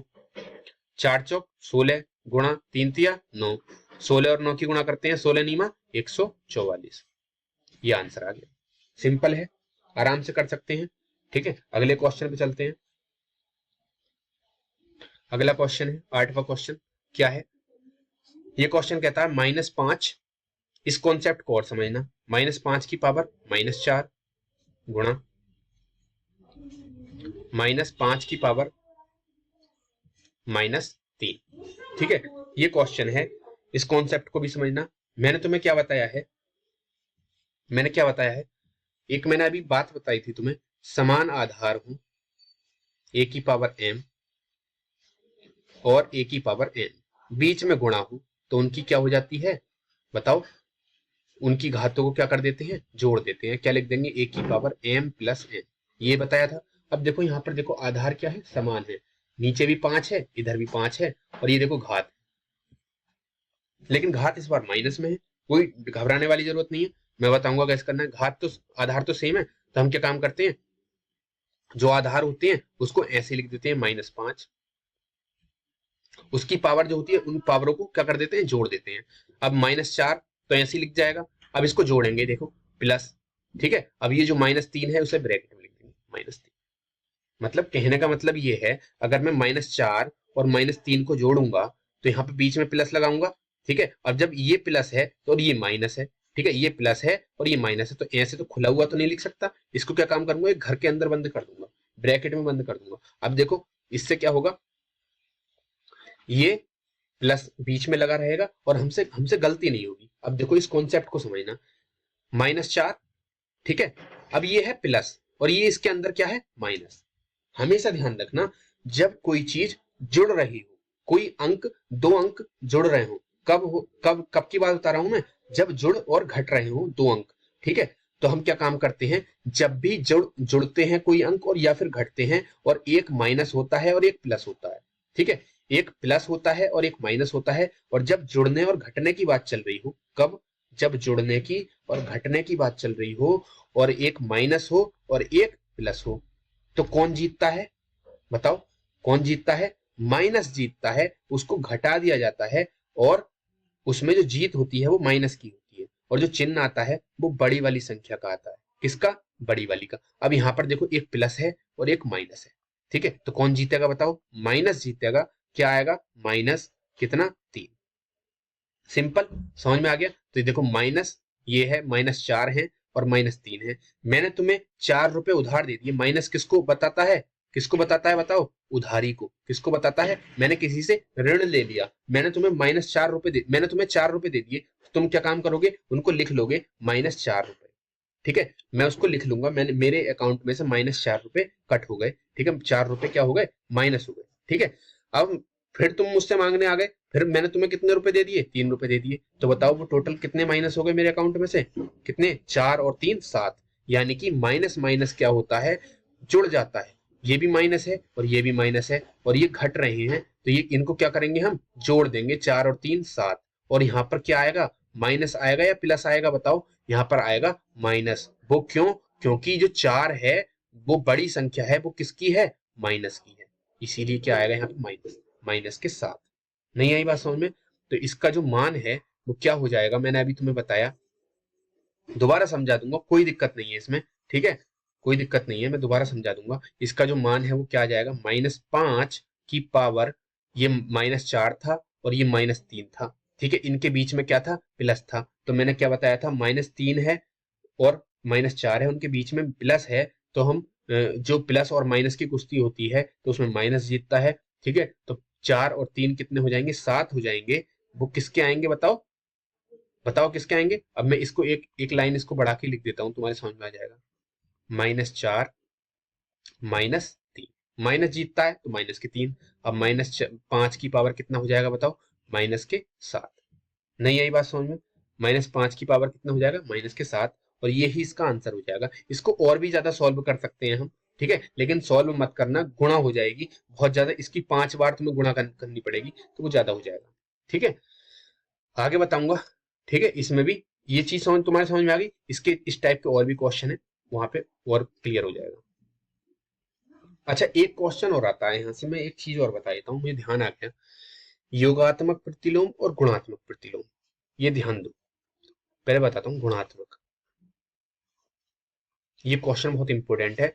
4 चौक 16 गुणा 3 तिया 9, 16 और 9 की गुणा करते हैं, 16 नीमा 144, ये आंसर आ गया। सिंपल है, आराम से कर सकते हैं, ठीक है। अगले क्वेश्चन पे चलते हैं। अगला क्वेश्चन है 8वां क्वेश्चन, क्या है, ये क्वेश्चन कहता है -5 इस कॉन्सेप्ट को और समझना, -5 की पावर -4 गुणा -5 की पावर -3। ठीक है, ये क्वेश्चन है, इस कॉन्सेप्ट को भी समझना। मैंने तुम्हें क्या बताया है, एक मैंने अभी बात बताई थी तुम्हें, समान आधार हो a की पावर m और a की पावर n, बीच में गुणा हो तो उनकी क्या हो जाती है बताओ, उनकी घातों को क्या कर देते हैं, जोड़ देते हैं। क्या लिख देंगे, a की पावर m प्लस n, ये बताया था। अब देखो यहाँ पर देखो आधार क्या है, समान है, नीचे भी 5 है, इधर भी 5 है, और ये देखो घात, लेकिन घात इस बार माइनस में है, कोई घबराने वाली जरूरत नहीं है, मैं बताऊंगा कैसे करना है। घात तो आधार तो सेम है, तो हम क्या काम करते हैं, जो आधार होते हैं उसको ऐसे लिख देते हैं -5, उसकी पावर जो होती है उन पावरों को क्या कर देते हैं, जोड़ देते हैं। अब -4 तो ऐसे ही लिख जाएगा, अब इसको जोड़ेंगे देखो प्लस, ठीक है। अब ये जो -3 है उसे ब्रैकेट में लिख देंगे -3, मतलब कहने का मतलब ये है, अगर मैं -4 और -3 को जोड़ूंगा तो यहाँ पे बीच में प्लस लगाऊंगा, ठीक है। अब जब ये प्लस है तो ये माइनस है, ठीक है, ये प्लस है और ये माइनस है, तो ऐसे तो खुला हुआ तो नहीं लिख सकता, इसको क्या काम करूंगा, एक घर के अंदर बंद कर दूंगा, ब्रैकेट में बंद कर दूंगा। अब देखो इससे क्या होगा, ये प्लस बीच में लगा रहेगा और हमसे हमसे गलती नहीं होगी। अब देखो इस कॉन्सेप्ट को समझना, -4, ठीक है, अब ये है प्लस और ये इसके अंदर क्या है, माइनस। हमेशा ध्यान रखना, जब कोई चीज जुड़ रही हो, कोई अंक, दो अंक जुड़ रहे हो, कब की बात बता रहा हूं मैं, जब जुड़ और घट रहे हो दो अंक, ठीक है, तो हम क्या काम करते हैं, जब भी जुड़ते हैं कोई अंक और या फिर घटते हैं, और एक माइनस होता है और एक प्लस होता है, ठीक है, एक प्लस होता है और एक माइनस होता है, और जब जुड़ने और घटने की बात चल रही हो, कब, जब जुड़ने की और घटने की बात चल रही हो और एक माइनस हो और एक प्लस हो, तो कौन जीतता है बताओ, कौन जीतता है, माइनस जीतता है, उसको घटा दिया जाता है, और उसमें जो जीत होती है वो माइनस की होती है, और जो चिन्ह आता है वो बड़ी वाली संख्या का आता है, किसका, बड़ी वाली का। अब यहाँ पर देखो एक प्लस है और एक माइनस है, ठीक है, तो कौन जीतेगा बताओ, माइनस जीतेगा। क्या आएगा, माइनस कितना, 3। सिंपल, समझ में आ गया। तो ये देखो माइनस, ये है -4 है और -3 है, मैंने तुम्हें 4 रुपए उधार दे दिए। माइनस किसको बताता है, किसको बताता है बताओ, उधारी को। किसको बताता है, मैंने किसी से ऋण ले लिया, मैंने तुम्हें -4 रुपए दे, मैंने तुम्हें 4 रुपए दे दिए, तुम क्या काम करोगे, उनको लिख लोगे -4 रुपए, ठीक है, मैं उसको लिख लूंगा, मैंने मेरे अकाउंट में से -4 रुपए कट हो गए, ठीक है, 4 रुपए क्या हो गए, माइनस हो गए, ठीक है। अब फिर तुम मुझसे मांगने आ गए, फिर मैंने तुम्हें कितने रुपए दे दिए, 3 रुपए दे दिए, तो बताओ वो टोटल कितने माइनस हो गए मेरे अकाउंट में से, कितने, 4 और 3 7, यानी कि माइनस माइनस क्या होता है, जुड़ जाता है, ये भी माइनस है और ये भी माइनस है और ये घट रहे हैं, तो ये इनको क्या करेंगे, हम जोड़ देंगे, 4 और 3 7, और यहाँ पर क्या आएगा, माइनस आएगा या प्लस आएगा बताओ, यहाँ पर आएगा माइनस। वो क्यों, क्योंकि जो 4 है वो बड़ी संख्या है, वो किसकी है, माइनस की है, इसीलिए क्या आएगा यहाँ पे माइनस, माइनस के साथ। नहीं आई बात समझ में, तो इसका जो मान है वो क्या हो जाएगा, मैंने अभी तुम्हें बताया, दोबारा समझा दूंगा, कोई दिक्कत नहीं है इसमें, ठीक है, कोई दिक्कत नहीं है, मैं दोबारा समझा दूंगा। इसका जो मान है वो क्या आ जाएगा, -5 की पावर, ये -4 था और ये -3 था, ठीक है, इनके बीच में क्या था, प्लस था, तो मैंने क्या बताया था, -3 है और -4 है, उनके बीच में प्लस है, तो हम जो प्लस और माइनस की कुश्ती होती है तो उसमें माइनस जीतता है, ठीक है, तो 4 और 3 कितने हो जाएंगे, 7 हो जाएंगे, वो किसके आएंगे बताओ, बताओ किसके आएंगे। अब मैं इसको एक एक लाइन इसको बढ़ा के लिख देता हूँ, तुम्हारे समझ में आ जाएगा, -4 -3, माइनस जीतता है तो -3, अब -5 की पावर कितना हो जाएगा बताओ, -7। नहीं आई बात समझ में, -5 की पावर कितना हो जाएगा, -7, और यही इसका आंसर हो जाएगा। इसको और भी ज्यादा सॉल्व कर सकते हैं हम, ठीक है, लेकिन सॉल्व मत करना, गुणा हो जाएगी बहुत ज्यादा, इसकी 5 बार तुम्हें गुणा करनी पड़ेगी, तो वो ज्यादा हो जाएगा, ठीक है, आगे बताऊंगा, ठीक है। इसमें भी ये चीज तुम्हारे समझ में आ गई, इसके इस टाइप के और भी क्वेश्चन है, वहां पे और क्लियर हो जाएगा। अच्छा एक क्वेश्चन और आता है, यहाँ से मैं एक चीज और बता देता हूँ, मुझे ध्यान आ गया, योगात्मक प्रतिलोम और गुणात्मक प्रतिलोम, ये ध्यान दो, पहले बताता हूँ गुणात्मक, ये क्वेश्चन बहुत इंपॉर्टेंट है,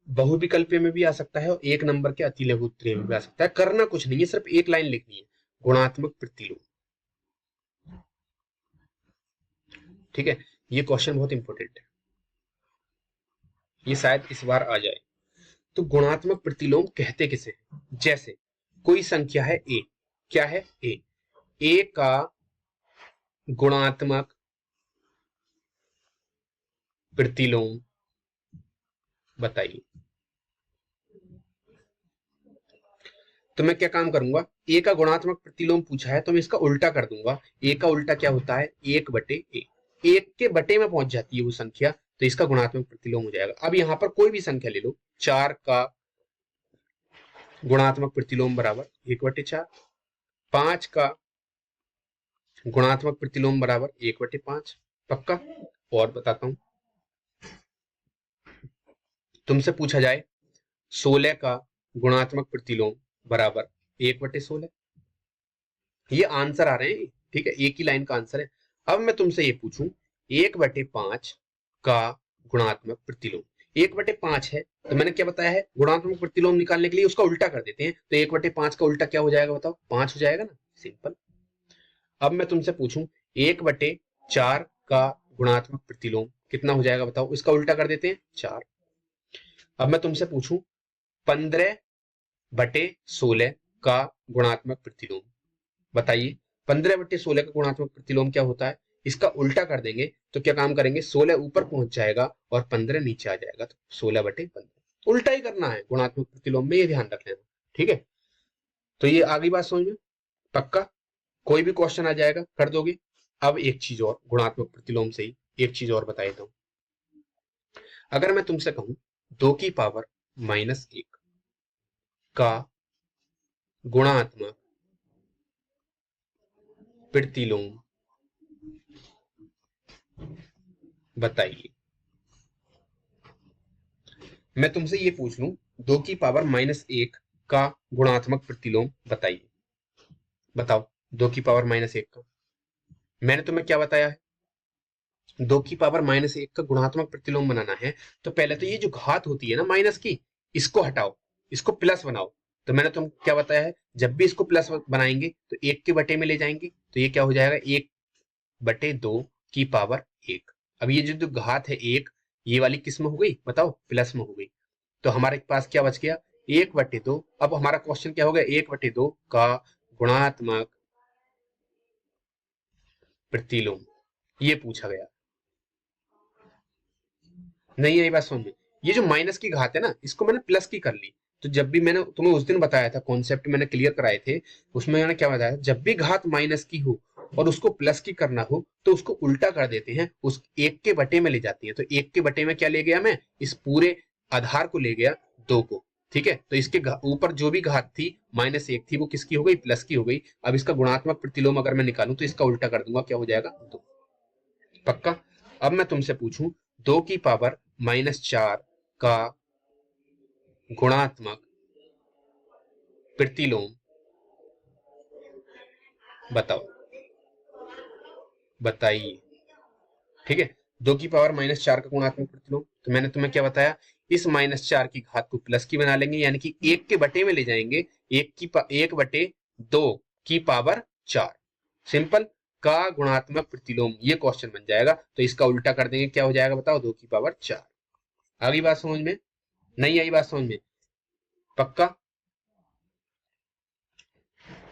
बहुविकल्पीय में भी आ सकता है और एक नंबर के अति लघु उत्तरीय में भी आ सकता है, करना कुछ नहीं है, सिर्फ एक लाइन लिखनी है, गुणात्मक प्रतिलोम। ठीक है, ये क्वेश्चन बहुत इंपॉर्टेंट है, ये शायद इस बार आ जाए। तो गुणात्मक प्रतिलोम कहते किसे हैं? जैसे कोई संख्या है ए, क्या है ए, ए का गुणात्मक प्रतिलोम बताइए। तो मैं क्या काम करूंगा, ए का गुणात्मक प्रतिलोम पूछा है तो मैं इसका उल्टा कर दूंगा। ए का उल्टा क्या होता है, एक बटे ए, एक के बटे में पहुंच जाती है वो संख्या, तो इसका गुणात्मक प्रतिलोम हो जाएगा। अब यहां पर कोई भी संख्या ले लो, 4 का गुणात्मक प्रतिलोम बराबर 1/4, 5 का गुणात्मक प्रतिलोम बराबर 1/5। पक्का? और बताता हूं, तुमसे पूछा जाए 16 का गुणात्मक प्रतिलोम बराबर 1/16, ये आंसर आ रहे हैं, ठीक है, एक ही लाइन का आंसर है। अब मैं तुमसे ये पूछूं 1/5 का गुणात्मक प्रतिलोम, 1/5 है तो मैंने क्या बताया है, गुणात्मक प्रतिलोम निकालने के लिए उसका उल्टा कर देते हैं, तो 1/5 का उल्टा क्या हो जाएगा बताओ, 5 हो जाएगा ना, सिंपल। अब मैं तुमसे पूछूं 1/4 का गुणात्मक प्रतिलोम कितना हो जाएगा बताओ, इसका उल्टा कर देते हैं 4। अब मैं तुमसे पूछूं 15/16 का गुणात्मक प्रतिलोम बताइए। 15/16 का गुणात्मक प्रतिलोम क्या होता है, इसका उल्टा कर देंगे तो क्या काम करेंगे, 16 ऊपर पहुंच जाएगा और 15 नीचे आ जाएगा, तो 16/15 उल्टा ही करना है गुणात्मक प्रतिलोम में, ये ध्यान रख लेना, ठीक है। तो ये आगे बात समझ में, पक्का? कोई भी क्वेश्चन आ जाएगा कर दोगे। अब एक चीज और, गुणात्मक प्रतिलोम से ही एक चीज और बता देता हूं। अगर मैं तुमसे कहूं 2⁻1 का गुणात्मक प्रतिलोम बताइए, मैं तुमसे ये पूछ लूं 2⁻1 का गुणात्मक प्रतिलोम बताइए, बताओ 2⁻1 का, मैंने तुम्हें क्या बताया है, 2⁻1 का गुणात्मक प्रतिलोम बनाना है तो पहले तो ये जो घात होती है ना माइनस की, इसको हटाओ, इसको प्लस बनाओ। तो मैंने तुम क्या बताया है, जब भी इसको प्लस बनाएंगे तो 1 के बटे में ले जाएंगे, तो ये क्या हो जाएगा, 1/2 अब ये जो घात है 1, ये वाली किस में हो गई बताओ, प्लस में हो गई। तो हमारे पास क्या बच गया, 1/2। अब हमारा क्वेश्चन क्या हो गया, 1/2 का गुणात्मक प्रतिलोम, ये पूछा गया। नहीं आई बात समझ में, ये जो माइनस की घात है ना, इसको मैंने प्लस की कर ली। तो जब भी मैंने तुम्हें उस दिन बताया था, कॉन्सेप्ट मैंने क्लियर कराए थे, उसमें मैंने क्या बताया, जब भी घात माइनस की हो और उसको प्लस की करना हो तो उसको उल्टा कर देते हैं, उस 1 के बटे में ले जाती है। तो 1 के बटे में क्या ले गया मैं, इस पूरे आधार को ले गया 2 को, ठीक है। तो इसके ऊपर जो भी घात थी -1 थी, वो किसकी हो गई, प्लस की हो गई। अब इसका गुणात्मक प्रतिलोम अगर मैं निकालूं तो इसका उल्टा कर दूंगा, क्या हो जाएगा, 2। पक्का? अब मैं तुमसे पूछूं 2⁻4 का गुणात्मक प्रतिलोम बताओ, बताइए, ठीक है। 2⁻4 का गुणात्मक प्रतिलोम, तो मैंने तुम्हें क्या बताया, इस -4 की घात को प्लस की बना लेंगे, यानी कि 1 के बटे में ले जाएंगे, 1/2 की पावर 4, सिंपल, का गुणात्मक प्रतिलोम, ये क्वेश्चन बन जाएगा। तो इसका उल्टा कर देंगे, क्या हो जाएगा बताओ, 2⁻4। आगे बात समझ में, नहीं आई बात समझ में, पक्का?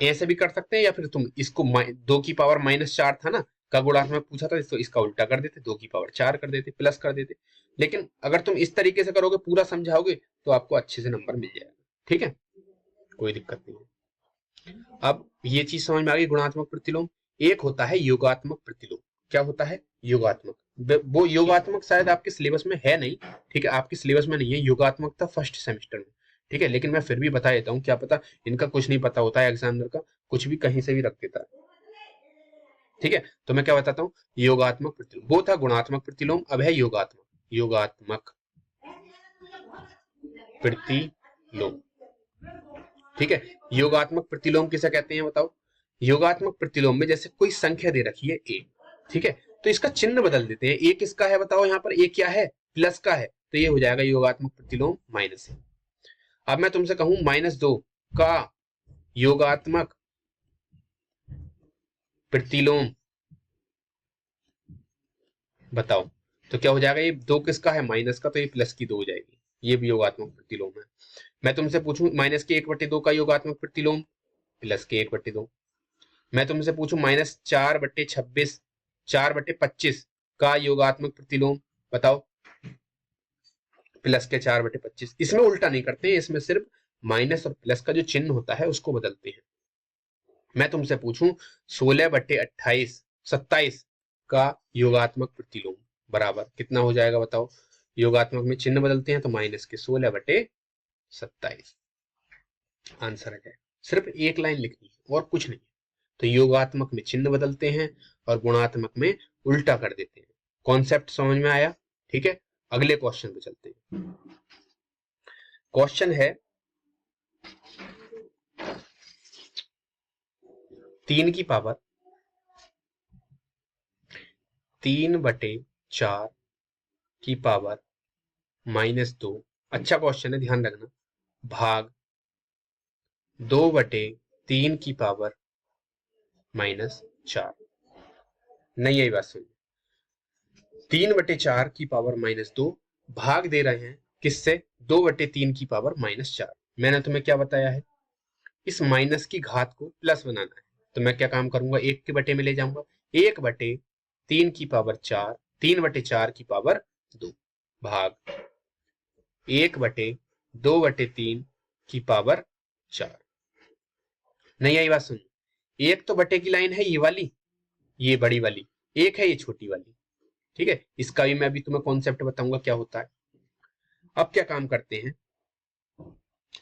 ऐसे भी कर सकते हैं, या फिर तुम इसको 2⁻4 था ना, का गुणात्मक पूछा था, तो इसका उल्टा कर देते, 2⁻4 कर देते, प्लस कर देते। लेकिन अगर तुम इस तरीके से करोगे, पूरा समझाओगे, तो आपको अच्छे से नंबर मिल जाएगा, ठीक है, कोई दिक्कत नहीं है। अब ये चीज समझ में आ गई, गुणात्मक प्रतिलोम। एक होता है योगात्मक प्रतिलोम, क्या होता है, योगात्मक, वो योगात्मक शायद आपके सिलेबस में है नहीं, ठीक है, आपके सिलेबस में नहीं है, योगात्मक था फर्स्ट सेमेस्टर में, ठीक है, लेकिन मैं फिर भी बता देता हूँ, क्या पता इनका कुछ नहीं पता होता है, एग्जामिनर का कुछ भी कहीं से भी रख देता है, ठीक है। तो मैं क्या बताता हूँ, योगात्मक प्रतिलोम, वो था गुणात्मक प्रतिलोम, अब है योगात्मक, योगात्मक प्रतिलोम, ठीक है। योगात्मक प्रतिलोम किसे कहते हैं बताओ, योगात्मक प्रतिलोम में जैसे कोई संख्या दे रखी है ए, ठीक है, तो इसका चिन्ह बदल देते हैं, ए किसका है बताओ, यहाँ पर ए क्या है, प्लस का है, तो ये हो जाएगा योगात्मक प्रतिलोम माइनस है। अब मैं तुमसे कहूं -2 का योगात्मक प्रतिलोम बताओ। तो क्या हो जाएगा, ये दो किसका है, माइनस का, तो ये प्लस की दो हो जाएगी, ये भी योगात्मक प्रतिलोम है। मैं तुमसे पूछूं माइनस के 1/2 का योगात्मक प्रतिलोम, प्लस के 1/2। मैं तुमसे पूछूं माइनस 4/26, 4/25 का योगात्मक प्रतिलोम, बताओ। प्लस के 4/25। इसमें उल्टा नहीं करते हैं, इसमें सिर्फ माइनस और प्लस का जो चिन्ह होता है उसको बदलते हैं। मैं तुमसे पूछूं 16/28, 27 का योगात्मक प्रतिलोम बराबर कितना हो जाएगा, बताओ। योगात्मक में चिन्ह बदलते हैं तो माइनस के 16/27 आंसर आ जाएगा। सिर्फ एक लाइन लिखनी है और कुछ नहीं। तो योगात्मक में चिन्ह बदलते हैं और गुणात्मक में उल्टा कर देते हैं। कॉन्सेप्ट समझ में आया? ठीक है, अगले क्वेश्चन पे चलते हैं। क्वेश्चन है 3 की पावर 3/4 की पावर -2। अच्छा क्वेश्चन है, ध्यान रखना। भाग 2/3 की पावर -4। नहीं, यही बात सुनिए। 3/4 की पावर -2 भाग दे रहे हैं किससे, 2/3 की पावर -4। मैंने तुम्हें क्या बताया है, इस माइनस की घात को प्लस बनाना है। तो मैं क्या काम करूंगा, 1 के बटे में ले जाऊंगा। 1/3 की पावर 4, 3/4 की पावर 2 भाग 1/2/3 की पावर 4। नहीं आई बात सुन। एक तो बटे की लाइन है ये वाली, ये बड़ी वाली, एक है ये छोटी वाली। ठीक है, इसका भी मैं अभी तुम्हें कॉन्सेप्ट बताऊंगा क्या होता है। अब क्या काम करते हैं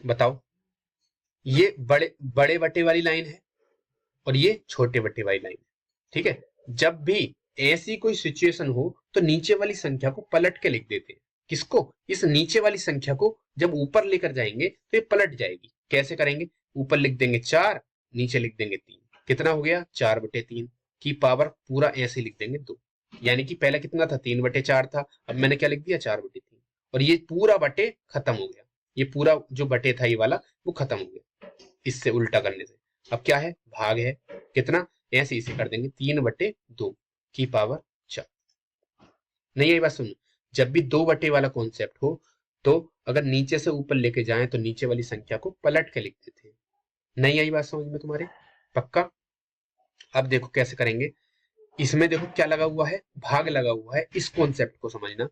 बताओ। ये बड़े बड़े बटे वाली लाइन है और ये छोटे बटे वाली लाइन है। ठीक है, जब भी ऐसी कोई सिचुएशन हो तो नीचे वाली संख्या को पलट के लिख देते हैं। किसको, इस नीचे वाली संख्या को जब ऊपर लेकर जाएंगे तो ये पलट जाएगी। कैसे करेंगे, ऊपर लिख देंगे 4, नीचे लिख देंगे 3। कितना हो गया, 4/3 की पावर पूरा ऐसे लिख देंगे 2। यानी कि पहले कितना था, 3/4 था, अब मैंने क्या लिख दिया, 4/3। और ये पूरा बटे खत्म हो गया, ये पूरा जो बटे था ये वाला वो खत्म हो गया इससे उल्टा करने से। अब क्या है, भाग है, कितना, ऐसे इसे कर देंगे 3/2 की पावर 4। नहीं, ये बात सुनो, जब भी 2 बटे वाला कॉन्सेप्ट हो तो अगर नीचे से ऊपर लेके जाएं तो नीचे वाली संख्या को पलट के लिख देते हैं। नहीं आई बात समझ में तुम्हारे, पक्का? अब देखो कैसे करेंगे। इसमें देखो क्या लगा हुआ है, भाग लगा हुआ है, इस कॉन्सेप्ट को समझना।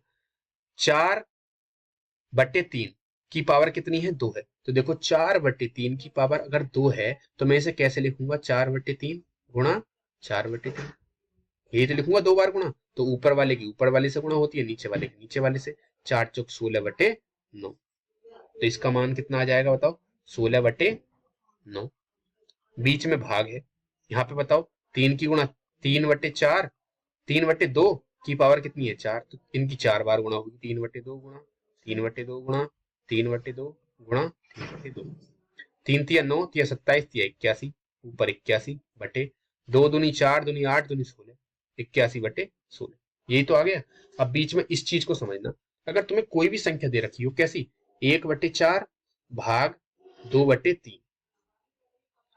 4/3 की पावर कितनी है, 2 है। तो देखो 4/3 की पावर अगर 2 है तो मैं इसे कैसे लिखूंगा, 4/3 गुणा 4/3। यही तो लिखूंगा 2 बार गुणा। तो ऊपर वाले की ऊपर वाले से गुणा होती है, नीचे वाले की नीचे वाले से। 4×4 16/9। तो इसका मान कितना आ जाएगा बताओ, 16/9। बीच में भाग है, यहाँ पे बताओ 3 की गुणा 3/4, 3/2 की पावर कितनी है, 4। तो इनकी 4 बार गुणा होगी, 3/2 गुणा 3/2 गुणा 3/2 गुणा 3/2। 3 तिया 9, तिया 27, तिया 81, ऊपर 81 बटे 2 दूनी 4, दूनी 8, दूनी 16, 81/16। यही तो आ गया। अब बीच में इस चीज को समझना, अगर तुम्हें कोई भी संख्या दे रखी हो, कैसी, 1/4 भाग 2/3,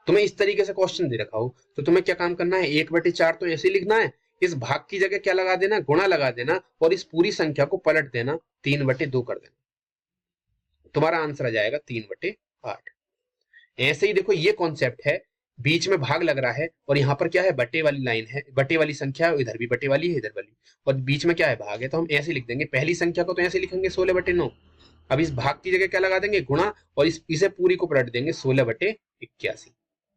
तुम्हें इस तरीके से क्वेश्चन दे रखा हो तो तुम्हें क्या काम करना है, 1/4 तो ऐसे ही लिखना है, इस भाग की जगह क्या लगा देना, गुणा लगा देना, और इस पूरी संख्या को पलट देना, 3/2 कर देना। तुम्हारा आंसर आ जाएगा 3/8। ऐसे ही देखो ये कॉन्सेप्ट है, बीच में भाग लग रहा है और यहाँ पर क्या है, बटे वाली लाइन है, बटे वाली संख्या है, इधर भी बटे वाली है, इधर वाली, और बीच में क्या है, भाग है। तो हम ऐसे लिख देंगे, पहली संख्या को तो ऐसे लिखेंगे 16/9। अब इस भाग की जगह क्या लगा देंगे, गुणा, और इसे पूरी को पलट देंगे 16/81।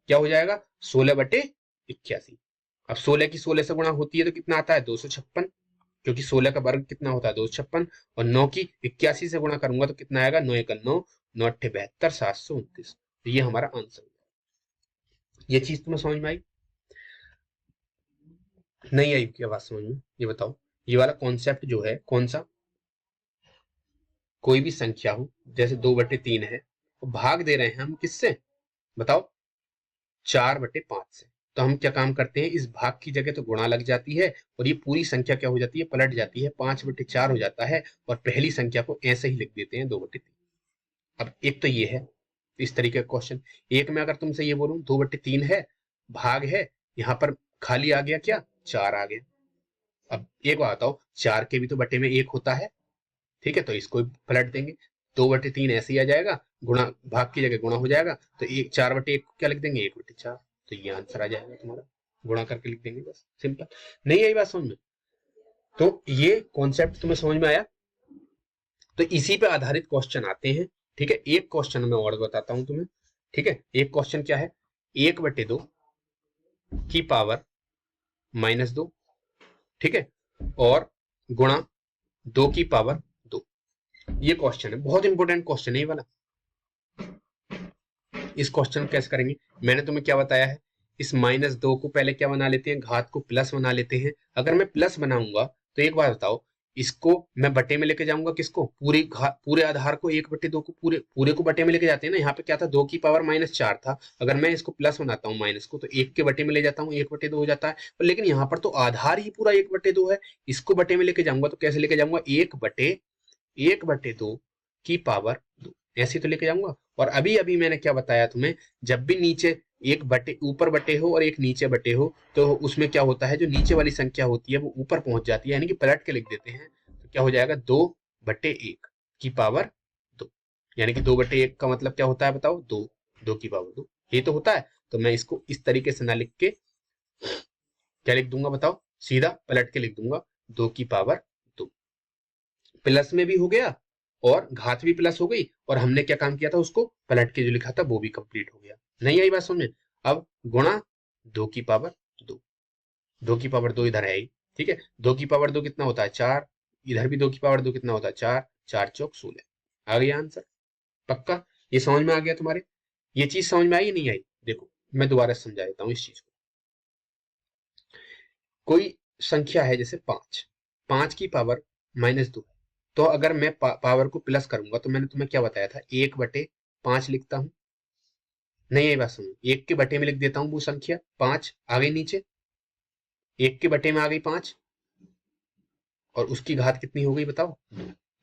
क्या हो जाएगा, 16/81। अब 16 की 16 से गुणा होती है तो कितना आता है, 256, क्योंकि 16 का वर्ग कितना होता है, 256। और 9 की 81 से गुणा करूंगा तो कितना आएगा, 9 1 9, 9 8 72, 729। तो ये हमारा आंसर। ये चीज तुम्हें समझ में आई? नहीं आई क्या बात समझ में, ये बताओ। ये वाला कॉन्सेप्ट जो है कौन सा, कोई भी संख्या हो, जैसे 2/3 है, तो भाग दे रहे हैं हम किससे, बताओ, 4/5 से। तो हम क्या काम करते हैं, इस भाग की जगह तो गुणा लग जाती है और ये पूरी संख्या क्या हो जाती है, पलट जाती है, 5/4 हो जाता है, और पहली संख्या को ऐसे ही लिख देते हैं 2/3। अब एक तो ये है इस तरीके का क्वेश्चन। एक में अगर तुमसे ये बोलूं 2/3 है, भाग है, यहाँ पर खाली आ गया क्या, 4 आ गया। अब एक बात बताओ, 4 के भी तो बटे में 1 होता है, ठीक है, तो इसको पलट देंगे, 2/3 ऐसे ही आ जाएगा, गुणा भाग की जगह गुणा हो जाएगा, तो 4/1 को क्या लिख देंगे, 1/4, तो ये आंसर आ जाएगा तुम्हारा, गुणा करके लिख देंगे, बस सिंपल। नहीं आई बात समझ में? तो ये कॉन्सेप्ट तुम्हें समझ में आया? तो इसी पे आधारित क्वेश्चन आते हैं, ठीक है। एक क्वेश्चन मैं और बताता हूं तुम्हें, ठीक है। एक क्वेश्चन क्या है, 1/2 की पावर -2, ठीक है, और गुणा 2 की पावर 2। ये क्वेश्चन है, बहुत इंपॉर्टेंट क्वेश्चन है ये वाला। इस क्वेश्चन को कैसे करेंगे, मैंने तुम्हें क्या बताया है, इस -2 को पहले क्या बना लेते हैं, घात को प्लस बना लेते हैं। अगर मैं प्लस बनाऊंगा तो एक बात बताओ, इसको मैं बटे में लेके जाऊंगा, किसको, पूरे आधार को, 1/2 को, पूरे पूरे को बटे में लेके जाते हैं ना। यहाँ पे क्या था, 2 की पावर -4 था, अगर मैं इसको प्लस बनाता हूँ माइनस को, तो 1 के बटे में ले जाता हूँ, 1/2 हो जाता है। पर लेकिन यहाँ पर तो आधार ही पूरा 1/2 है, इसको बटे में लेके जाऊंगा तो कैसे लेके जाऊंगा, 1/2 की पावर 2, ऐसे तो लेके जाऊंगा। और अभी अभी मैंने क्या बताया तुम्हें, जब भी नीचे एक बटे ऊपर बटे हो और एक नीचे बटे हो, तो उसमें क्या होता है, जो नीचे वाली संख्या होती है वो ऊपर पहुंच जाती है, यानी कि पलट के लिख देते हैं, तो क्या हो जाएगा, 2/1 की पावर 2, यानी कि 2/1 का मतलब क्या होता है बताओ, 2, 2 की पावर 2, ये तो होता है। तो मैं इसको इस तरीके से ना लिख के क्या लिख दूंगा बताओ, सीधा पलट के लिख दूंगा, 2 की पावर 2, प्लस में भी हो गया और घात भी प्लस हो गई, और हमने क्या काम किया था, उसको पलट के जो लिखा था वो भी कंप्लीट हो गया। नहीं आई बात समझ में? अब गुणा 2 की पावर 2, 2 की पावर 2 इधर है ही, ठीक है, 2 की पावर 2 कितना होता है, 4, इधर भी 2 की पावर 2 कितना होता है, 4, 4 चौक 16, आ गया आंसर। पक्का ये समझ में आ गया तुम्हारे? ये चीज समझ में आई नहीं आई? देखो मैं दोबारा समझा देता हूँ इस चीज को। कोई संख्या है जैसे 5, 5 की पावर -2, तो अगर मैं पावर को प्लस करूंगा तो मैंने तुम्हें क्या बताया था, 1/5 लिखता हूं। नहीं ये बात समझ, 1 के बटे में लिख देता हूं वो संख्या, 5 आ गई नीचे, 1 के बटे में आ गई 5, और उसकी घात कितनी हो गई बताओ,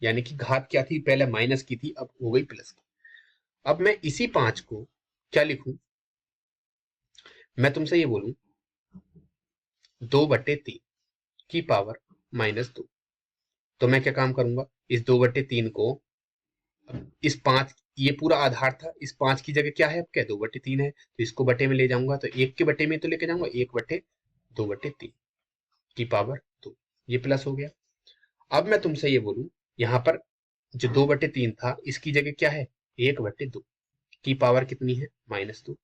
यानी कि घात क्या थी, पहले माइनस की थी, अब हो गई प्लस की। अब मैं इसी 5 को क्या लिखूं, मैं तुमसे ये बोलूं, 2/3 की पावर -2, तो मैं क्या काम करूंगा, इस 2/3 को, इस 5, ये पूरा आधार था, इस 5 की जगह क्या है, अब क्या 2/3 है, तो इसको बटे में ले जाऊंगा, तो 1 के बटे में तो लेके जाऊंगा, 1/2/3 की पावर 2, ये प्लस हो गया। अब मैं तुमसे ये बोलूं, यहाँ पर जो 2/3 था, इसकी जगह क्या है, 1/2 की पावर कितनी है, -2,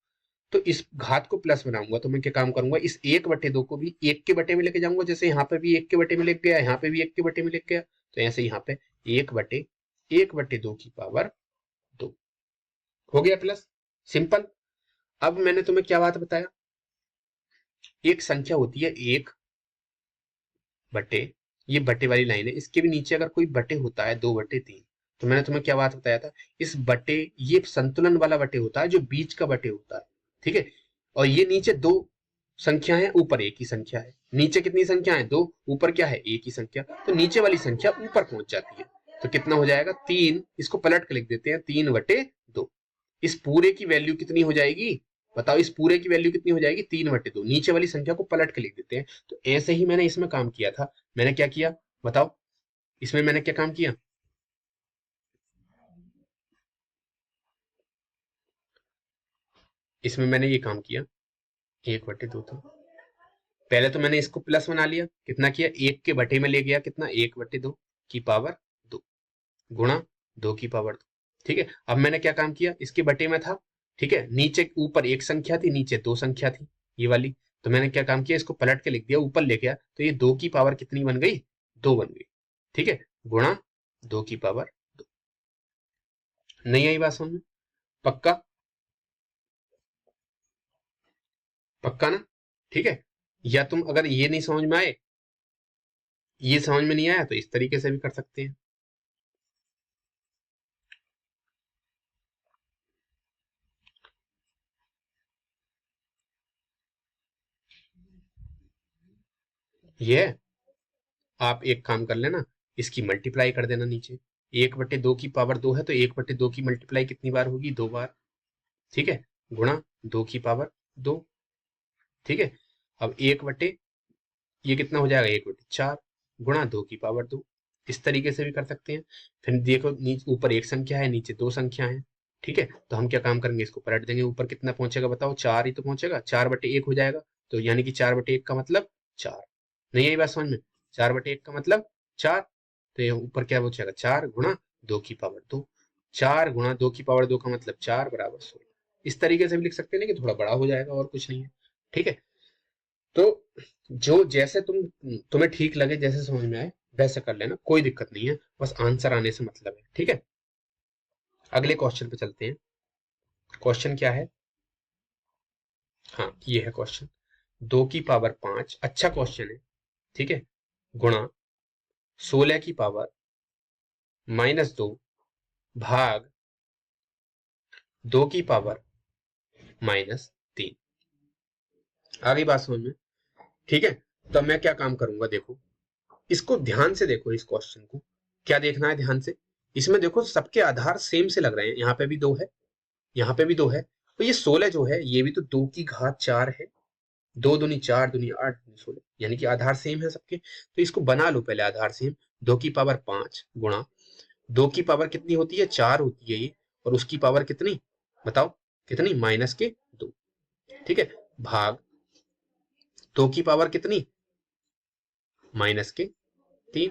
तो इस घात को प्लस बनाऊंगा, तो मैं क्या काम करूंगा, इस 1/2 को भी 1 के बटे में लेके जाऊंगा, जैसे यहाँ पे भी 1 के बटे में लिख गया, यहाँ पे भी 1 के बटे में लिख गया, तो ऐसे यहाँ पे 1/2 की पावर 2 हो गया प्लस, सिंपल। अब मैंने तुम्हें क्या बात बताया, एक संख्या होती है 1 बटे, ये बटे वाली लाइन है, इसके भी नीचे अगर कोई बटे होता है 2/3, तो मैंने तुम्हें क्या बात बताया था, इस बटे, ये संतुलन वाला बटे होता है, जो बीच का बटे होता है, ठीक है, और ये नीचे दो संख्याएं, ऊपर एक ही संख्या है, नीचे कितनी संख्या है, दो, ऊपर क्या है, एक ही संख्या, तो नीचे वाली संख्या ऊपर पहुंच जाती है, तो कितना हो जाएगा, 3, इसको पलट के लिख देते हैं, 3/2, इस पूरे की वैल्यू कितनी हो जाएगी बताओ, इस पूरे की वैल्यू कितनी हो जाएगी, 3/2, नीचे वाली संख्या को पलट के लिख देते हैं। तो ऐसे ही मैंने इसमें काम किया था, मैंने क्या किया बताओ, इसमें मैंने क्या काम किया, इसमें मैंने ये काम किया, 1/2 था, पहले तो मैंने इसको प्लस बना लिया, कितना किया, 1 के बटे में ले गया, कितना, 1/2 की पावर 2, गुणा 2 की पावर 2, ठीक है। अब मैंने क्या काम किया, इसके बटे में था, ठीक है, नीचे ऊपर एक संख्या थी, नीचे दो संख्या थी, ये वाली, तो मैंने क्या काम किया, इसको पलट के लिख दिया, ऊपर ले गया, तो ये 2 की पावर कितनी बन गई, 2 बन गई, ठीक है, गुणा 2 की पावर 2। नहीं आई बात समझ में? पक्का? पक्का ना? ठीक है, या तुम अगर ये नहीं समझ में आए, ये समझ में नहीं आया, तो इस तरीके से भी कर सकते हैं। ये आप एक काम कर लेना, इसकी मल्टीप्लाई कर देना नीचे, 1/2 की पावर 2 है, तो 1/2 की मल्टीप्लाई कितनी बार होगी, 2 बार, ठीक है, गुणा 2 की पावर 2, ठीक है। अब 1/2 ये कितना हो जाएगा 1/4 गुणा 2 की पावर 2। इस तरीके से भी कर सकते हैं। फिर देखो नीचे ऊपर एक संख्या है, नीचे दो संख्या है, ठीक है। तो हम क्या काम करेंगे, इसको पलट देंगे, ऊपर कितना पहुंचेगा बताओ, 4 ही तो पहुंचेगा, 4/1 हो जाएगा। तो यानी कि 4/1 का मतलब 4। नहीं आई बात समझ में? 4/1 का मतलब 4। तो ये ऊपर क्या बचेगा, 4 गुणा 2 की पावर 2। 4 गुणा 2 की पावर 2 का मतलब 4 बराबर 16। इस तरीके से भी लिख सकते हैं, लेकिन थोड़ा बड़ा हो जाएगा और कुछ नहीं है, ठीक है। तो जो जैसे तुम्हें ठीक लगे, जैसे समझ में आए वैसे कर लेना, कोई दिक्कत नहीं है, बस आंसर आने से मतलब है, ठीक है। अगले क्वेश्चन पे चलते हैं। क्वेश्चन क्या है, हाँ ये है क्वेश्चन। 2 की पावर 5, अच्छा क्वेश्चन है, ठीक है, गुणा 16 की पावर -2 भाग 2 की पावर -3। आ गई बात समझ में? ठीक है। तो मैं क्या काम करूंगा, देखो इसको ध्यान से देखो, इस क्वेश्चन को क्या देखना है ध्यान से। इसमें देखो सबके आधार सेम से लग रहे हैं, यहाँ पे भी 2 है, यहाँ पे भी 2 है। तो ये 16 जो है ये भी तो 2 की घात 4 है। 2 दूनी 4, 4 दूनी 8, 16, यानी कि आधार सेम है सबके। तो इसको बना लो पहले आधार सेम। 2 की पावर 5 गुणा 2 की पावर कितनी होती है, 4 होती है ये, और उसकी पावर कितनी बताओ, कितनी, -2, ठीक है, भाग 2 की पावर कितनी, -3।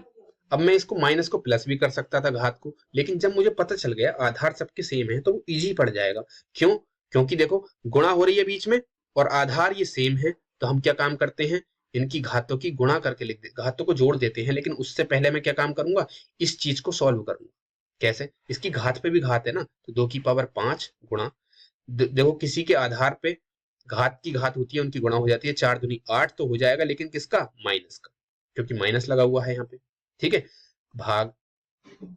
अब मैं इसको माइनस को प्लस भी कर सकता था घात को, लेकिन जब मुझे पता चल गया आधार सबके सेम है तो वो इजी पड़ जाएगा। क्यों? क्योंकि देखो गुणा हो रही है बीच में और आधार ये सेम है, तो हम क्या काम करते हैं, इनकी घातों की गुणा करके लिख दे, घातों को जोड़ देते हैं। लेकिन उससे पहले मैं क्या काम करूंगा, इस चीज को सॉल्व करूंगा। कैसे? इसकी घात पे भी घात है ना, तो 2 की पावर 5 गुणा देखो किसी के आधार पे घात की घात होती है, उनकी गुणा हो जाती है, 4 दूनी 8 तो हो जाएगा, लेकिन किसका, माइनस का, क्योंकि माइनस लगा हुआ है यहाँ पे, ठीक है, भाग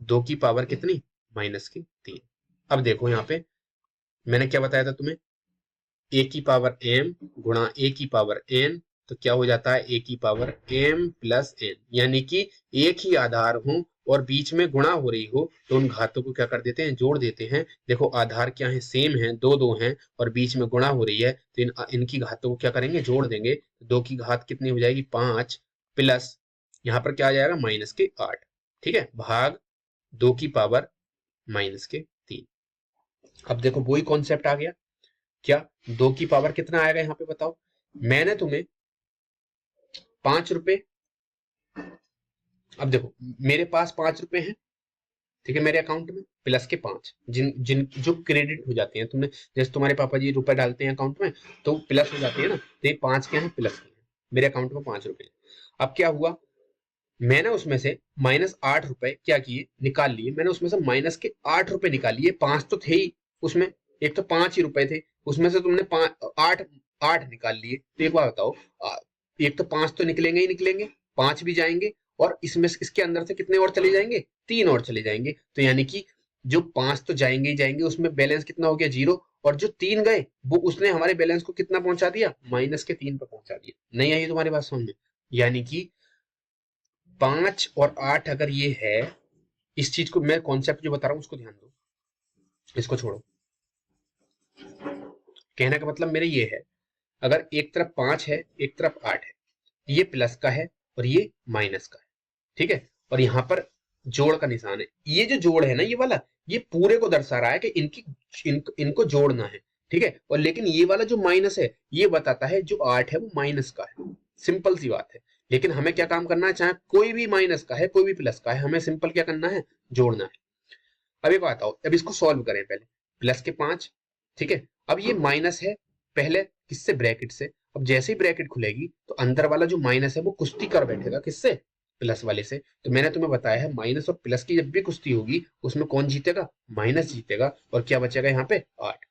2 की पावर कितनी, -3। अब देखो यहाँ पे मैंने क्या बताया था तुम्हें, a की पावर m गुणा a की पावर n, तो क्या हो जाता है a की पावर m प्लस n, यानी कि एक ही आधार हो और बीच में गुणा हो रही हो तो उन घातों को क्या कर देते हैं, जोड़ देते हैं। देखो आधार क्या है, सेम है, 2 हैं और बीच में गुणा हो रही है, तो इनकी घातों को क्या करेंगे, जोड़ देंगे। 2 की घात कितनी हो जाएगी, 5 प्लस यहाँ पर क्या आ जाएगा, -8, ठीक है, भाग 2 की पावर -3। अब देखो वही कॉन्सेप्ट आ गया क्या, 2 की पावर कितना आएगा यहाँ पे बताओ। मैंने तुम्हें 5 रुपए, अब देखो मेरे पास 5 रुपए हैं, ठीक है, मेरे अकाउंट में प्लस के 5, जिन जिन जो क्रेडिट हो जाते हैं, तुमने जैसे तुम्हारे पापा जी रुपए डालते हैं अकाउंट में तो प्लस हो जाती है ना, तो ये 5 के हैं, प्लस के हैं, मेरे अकाउंट में 5 रुपए। अब क्या हुआ, मैंने उसमें से -8 रुपए क्या किए, निकाल लिए। मैंने उसमें से -8 रुपए निकाल लिए, 5 तो थे ही उसमें, एक तो 5 ही रुपए थे, उसमें से तुमने 8 8 निकाल लिए। तो एक बार बताओ, एक तो 5 तो निकलेंगे ही निकलेंगे, 5 भी जाएंगे, और इसमें इसके अंदर से कितने और चले जाएंगे, 3 और चले जाएंगे। तो यानी कि जो 5 तो जाएंगे ही जाएंगे, उसमें बैलेंस कितना हो गया, 0, और जो 3 गए वो उसने हमारे बैलेंस को कितना पहुंचा दिया, -3 पे पहुंचा दिया। नहीं आई तुम्हारी बात समझ में? यानी कि 5 और 8 अगर ये है, इस चीज को मैं कॉन्सेप्ट जो बता रहा हूँ उसको ध्यान दो, इसको छोड़ो। कहने का मतलब मेरा ये है, अगर एक तरफ 5 है एक तरफ 8 है, ये प्लस का है और ये माइनस का है, ठीक है, और यहाँ पर जोड़ का निशान है। ये जो जोड़ है ना ये वाला, ये पूरे को दर्शा रहा है कि इनको जोड़ना है, ठीक है। और लेकिन ये वाला जो माइनस है ये बताता है जो 8 है वो माइनस का है। सिंपल सी बात है। लेकिन हमें क्या काम करना है, चाहे कोई भी माइनस का है कोई भी प्लस का है, हमें सिंपल क्या करना है, जोड़ना है। अब एक बात आओ, अब इसको सॉल्व करें पहले। प्लस के 5, ठीक है, अब ये माइनस है, पहले किससे, ब्रैकेट से। अब जैसे ही ब्रैकेट खुलेगी तो अंदर वाला जो माइनस है वो कुश्ती कर बैठेगा, किससे, प्लस वाले से। तो मैंने तुम्हें बताया है माइनस और प्लस की जब भी कुश्ती होगी उसमें कौन जीतेगा, माइनस जीतेगा। और क्या बचेगा यहाँ पे, 8।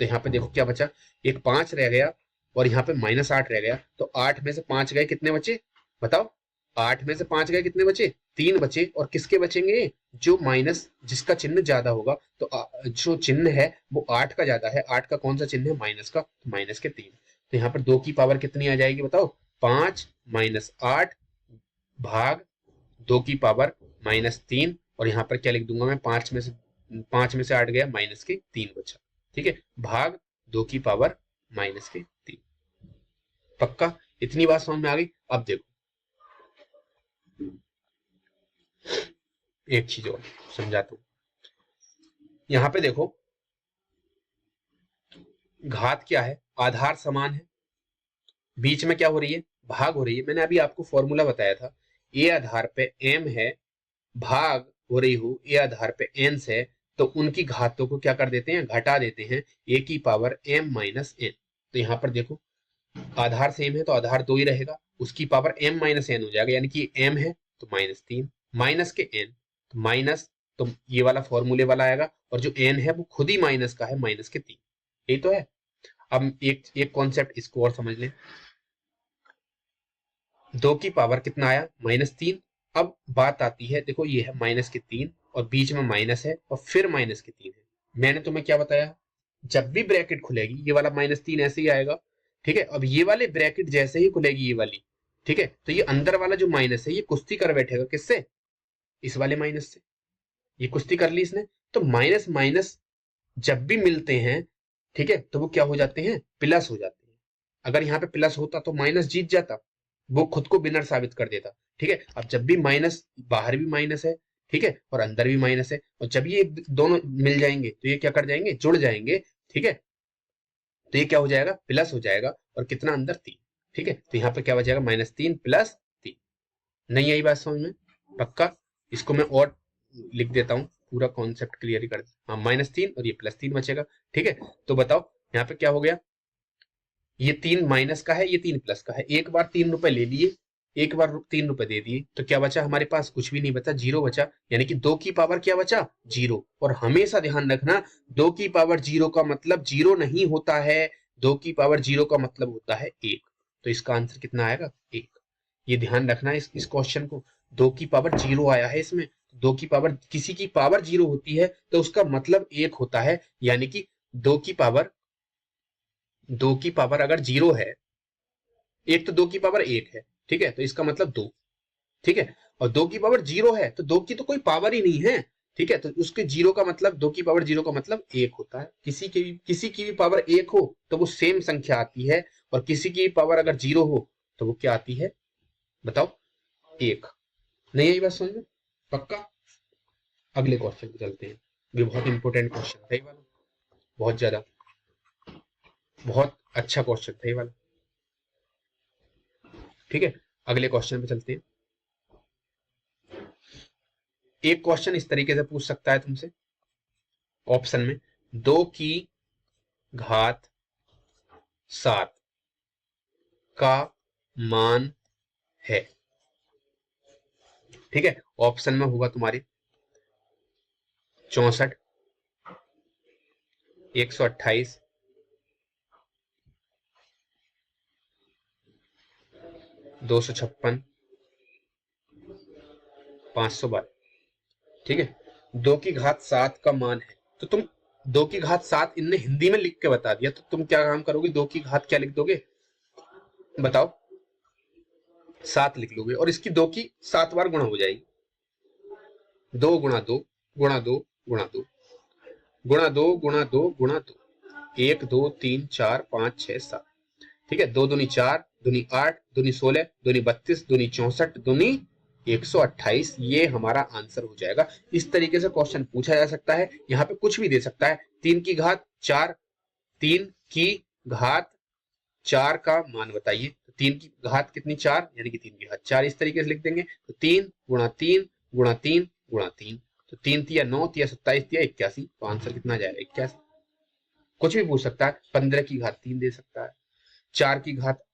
तो यहाँ पे देखो क्या बचा, एक 5 रह गया और यहाँ पे -8 रह गया। तो 8 में से 5 गए, कितने बचे बताओ, 8 में से 5 गए, कितने बचे, 3 बचे। और किसके बचेंगे, जो माइनस, जिसका चिन्ह ज्यादा होगा। तो जो चिन्ह है वो 8 का ज्यादा है, 8 का कौन सा चिन्ह है, माइनस का, तो माइनस के 3। तो यहाँ पर 2 की पावर कितनी आ जाएगी बताओ, 5 -8 भाग 2 की पावर -3। और यहाँ पर क्या लिख दूंगा मैं, 5 में से 8 गया, -3 बचा, ठीक है, भाग 2 की पावर -3। पक्का? इतनी बात समझ में आ गई? अब देखो एक चीज और समझाता हूं। यहां पे देखो, घात क्या है, आधार समान है, बीच में क्या हो रही है, भाग हो रही है। मैंने अभी आपको फॉर्मूला बताया था, ए आधार पे m है, भाग हो रही हो ए आधार पे n से, तो उनकी घातों को क्या कर देते हैं, घटा देते हैं, a की पावर m माइनस n। तो यहां पर देखो, आधार सेम है तो आधार 2 ही रहेगा, उसकी पावर m माइनस n हो जाएगा, यानी कि m है तो -3, माइनस के n तो माइनस, तो ये वाला फॉर्मूले वाला आएगा, और जो n है वो खुद ही माइनस का है, माइनस के 3। यही तो है। अब एक एक कॉन्सेप्ट इसको और समझ लें, 2 की पावर कितना आया, -3। अब बात आती है, देखो ये है -3 और बीच में माइनस है और फिर -3 है। मैंने तुम्हें क्या बताया, जब भी ब्रैकेट खुलेगी ये वाला -3 ऐसे ही आएगा, ठीक है। अब ये वाले ब्रैकेट जैसे ही खुलेगी ये वाली, ठीक है, तो ये अंदर वाला जो माइनस है ये कुश्ती कर बैठेगा, किससे, इस वाले माइनस से। ये कुश्ती कर ली इसने, तो माइनस माइनस जब भी मिलते हैं, ठीक है, तो वो क्या हो जाते हैं, प्लस हो जाते हैं। अगर यहाँ पे प्लस होता तो माइनस जीत जाता, वो खुद को विनर साबित कर देता, ठीक है। अब जब भी माइनस, बाहर भी माइनस है, ठीक है, और अंदर भी माइनस है, और जब ये दोनों मिल जाएंगे तो ये क्या कर जाएंगे, जुड़ जाएंगे, ठीक है। तो ये क्या हो जाएगा, प्लस हो जाएगा, और कितना अंदर 3, ठीक है। तो यहाँ पे क्या हो जाएगा, -3 + 3। नहीं आई बात समझ में, पक्का। इसको मैं और लिख देता हूँ, पूरा कॉन्सेप्ट क्लियर कर, हाँ, -3 और ये +3 बचेगा, ठीक है। तो बताओ यहाँ पे क्या हो गया, ये 3 माइनस का है, ये 3 प्लस का है, एक बार 3 रुपए ले लिए, एक बार 3 रुपए दे दिए, तो क्या बचा हमारे पास, कुछ भी नहीं बचा, 0 बचा, यानी कि 2 की पावर क्या बचा, 0। और हमेशा ध्यान रखना, 2 की पावर 0 का मतलब 0 नहीं होता है, 2 की पावर 0 का मतलब होता है 1। तो इसका आंसर कितना आएगा, 1। ये ध्यान रखना है इस क्वेश्चन को, 2 की पावर 0 आया है इसमें, 2 की पावर, किसी की पावर 0 होती है तो उसका मतलब 1 होता है, यानी कि 2 की पावर, 2 की पावर अगर 0 है, एक तो 2 की पावर 1 है, ठीक है, तो इसका मतलब 2, ठीक है। और 2 की पावर 0 है तो 2 की तो कोई पावर ही नहीं है, ठीक है, तो उसके 0 का मतलब, 2 की पावर 0 का मतलब 1 होता है। किसी की भी पावर 1 हो तो वो सेम संख्या आती है, और किसी की पावर अगर 0 हो तो वो क्या आती है, बताओ, 1। नहीं आई बात समझ में, पक्का। अगले क्वेश्चन पे चलते हैं, ये बहुत इंपॉर्टेंट क्वेश्चन था ये वाला, बहुत ज्यादा, बहुत अच्छा क्वेश्चन था ये वाला, ठीक है। अगले क्वेश्चन पे चलते हैं। एक क्वेश्चन इस तरीके से पूछ सकता है तुमसे, ऑप्शन में 2 की घात 7 का मान है, ठीक है। ऑप्शन में होगा तुम्हारे 64, 128, 256, 512, ठीक है। 2 की घात 7 का मान है, तो तुम 2 की घात 7 इनने हिंदी में लिख के बता दिया, तो तुम क्या काम करोगे, 2 की घात क्या लिख दोगे, बताओ, 7 लिख लोगे, और इसकी 2 की 7 बार गुणा हो जाएगी, 2 गुणा 2 गुणा 2 गुणा 2 गुणा 2 गुणा 2 गुणा 2, 1 2 3 4 5 6 7, ठीक है। 2 दूनी 4, दूनी 8, दूनी 16, दूनी 32, दूनी 64, दूनी 128, ये हमारा आंसर हो जाएगा। इस तरीके से क्वेश्चन पूछा जा सकता है, यहाँ पे कुछ भी दे सकता है, 3 की घात 4, 3 की घात 4 का मान बताइए, तो 3 की घात कितनी, 4, यानी कि 3 की घात 4, इस तरीके से लिख देंगे। तो 3 गुणा 3 गुणा 3 गुणा 3, तो 3 तिया 9, तिया 27, तिया 81, तो आंसर कितना जाएगा, 81। कुछ भी पूछ सकता है, 15 की घात 3 दे सकता है, 4 की घात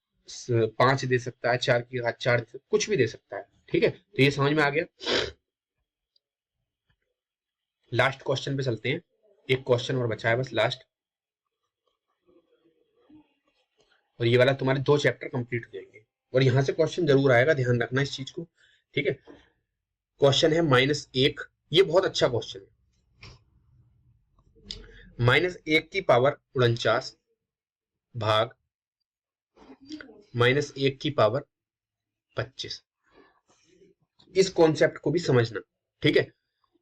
5 दे सकता है, 4 की घात 4 दे सकता है, कुछ भी दे सकता है, ठीक है। तो ये समझ में आ गया। लास्ट क्वेश्चन पे चलते हैं, एक क्वेश्चन और बचा है बस लास्ट, और ये वाला तुम्हारे 2 चैप्टर कंप्लीट हो जाएंगे, और यहां से क्वेश्चन जरूर आएगा, ध्यान रखना इस चीज को, ठीक है। क्वेश्चन है -1, ये बहुत अच्छा क्वेश्चन है। -1 की पावर 49 भाग -1 की पावर 25, इस कॉन्सेप्ट को भी समझना, ठीक है।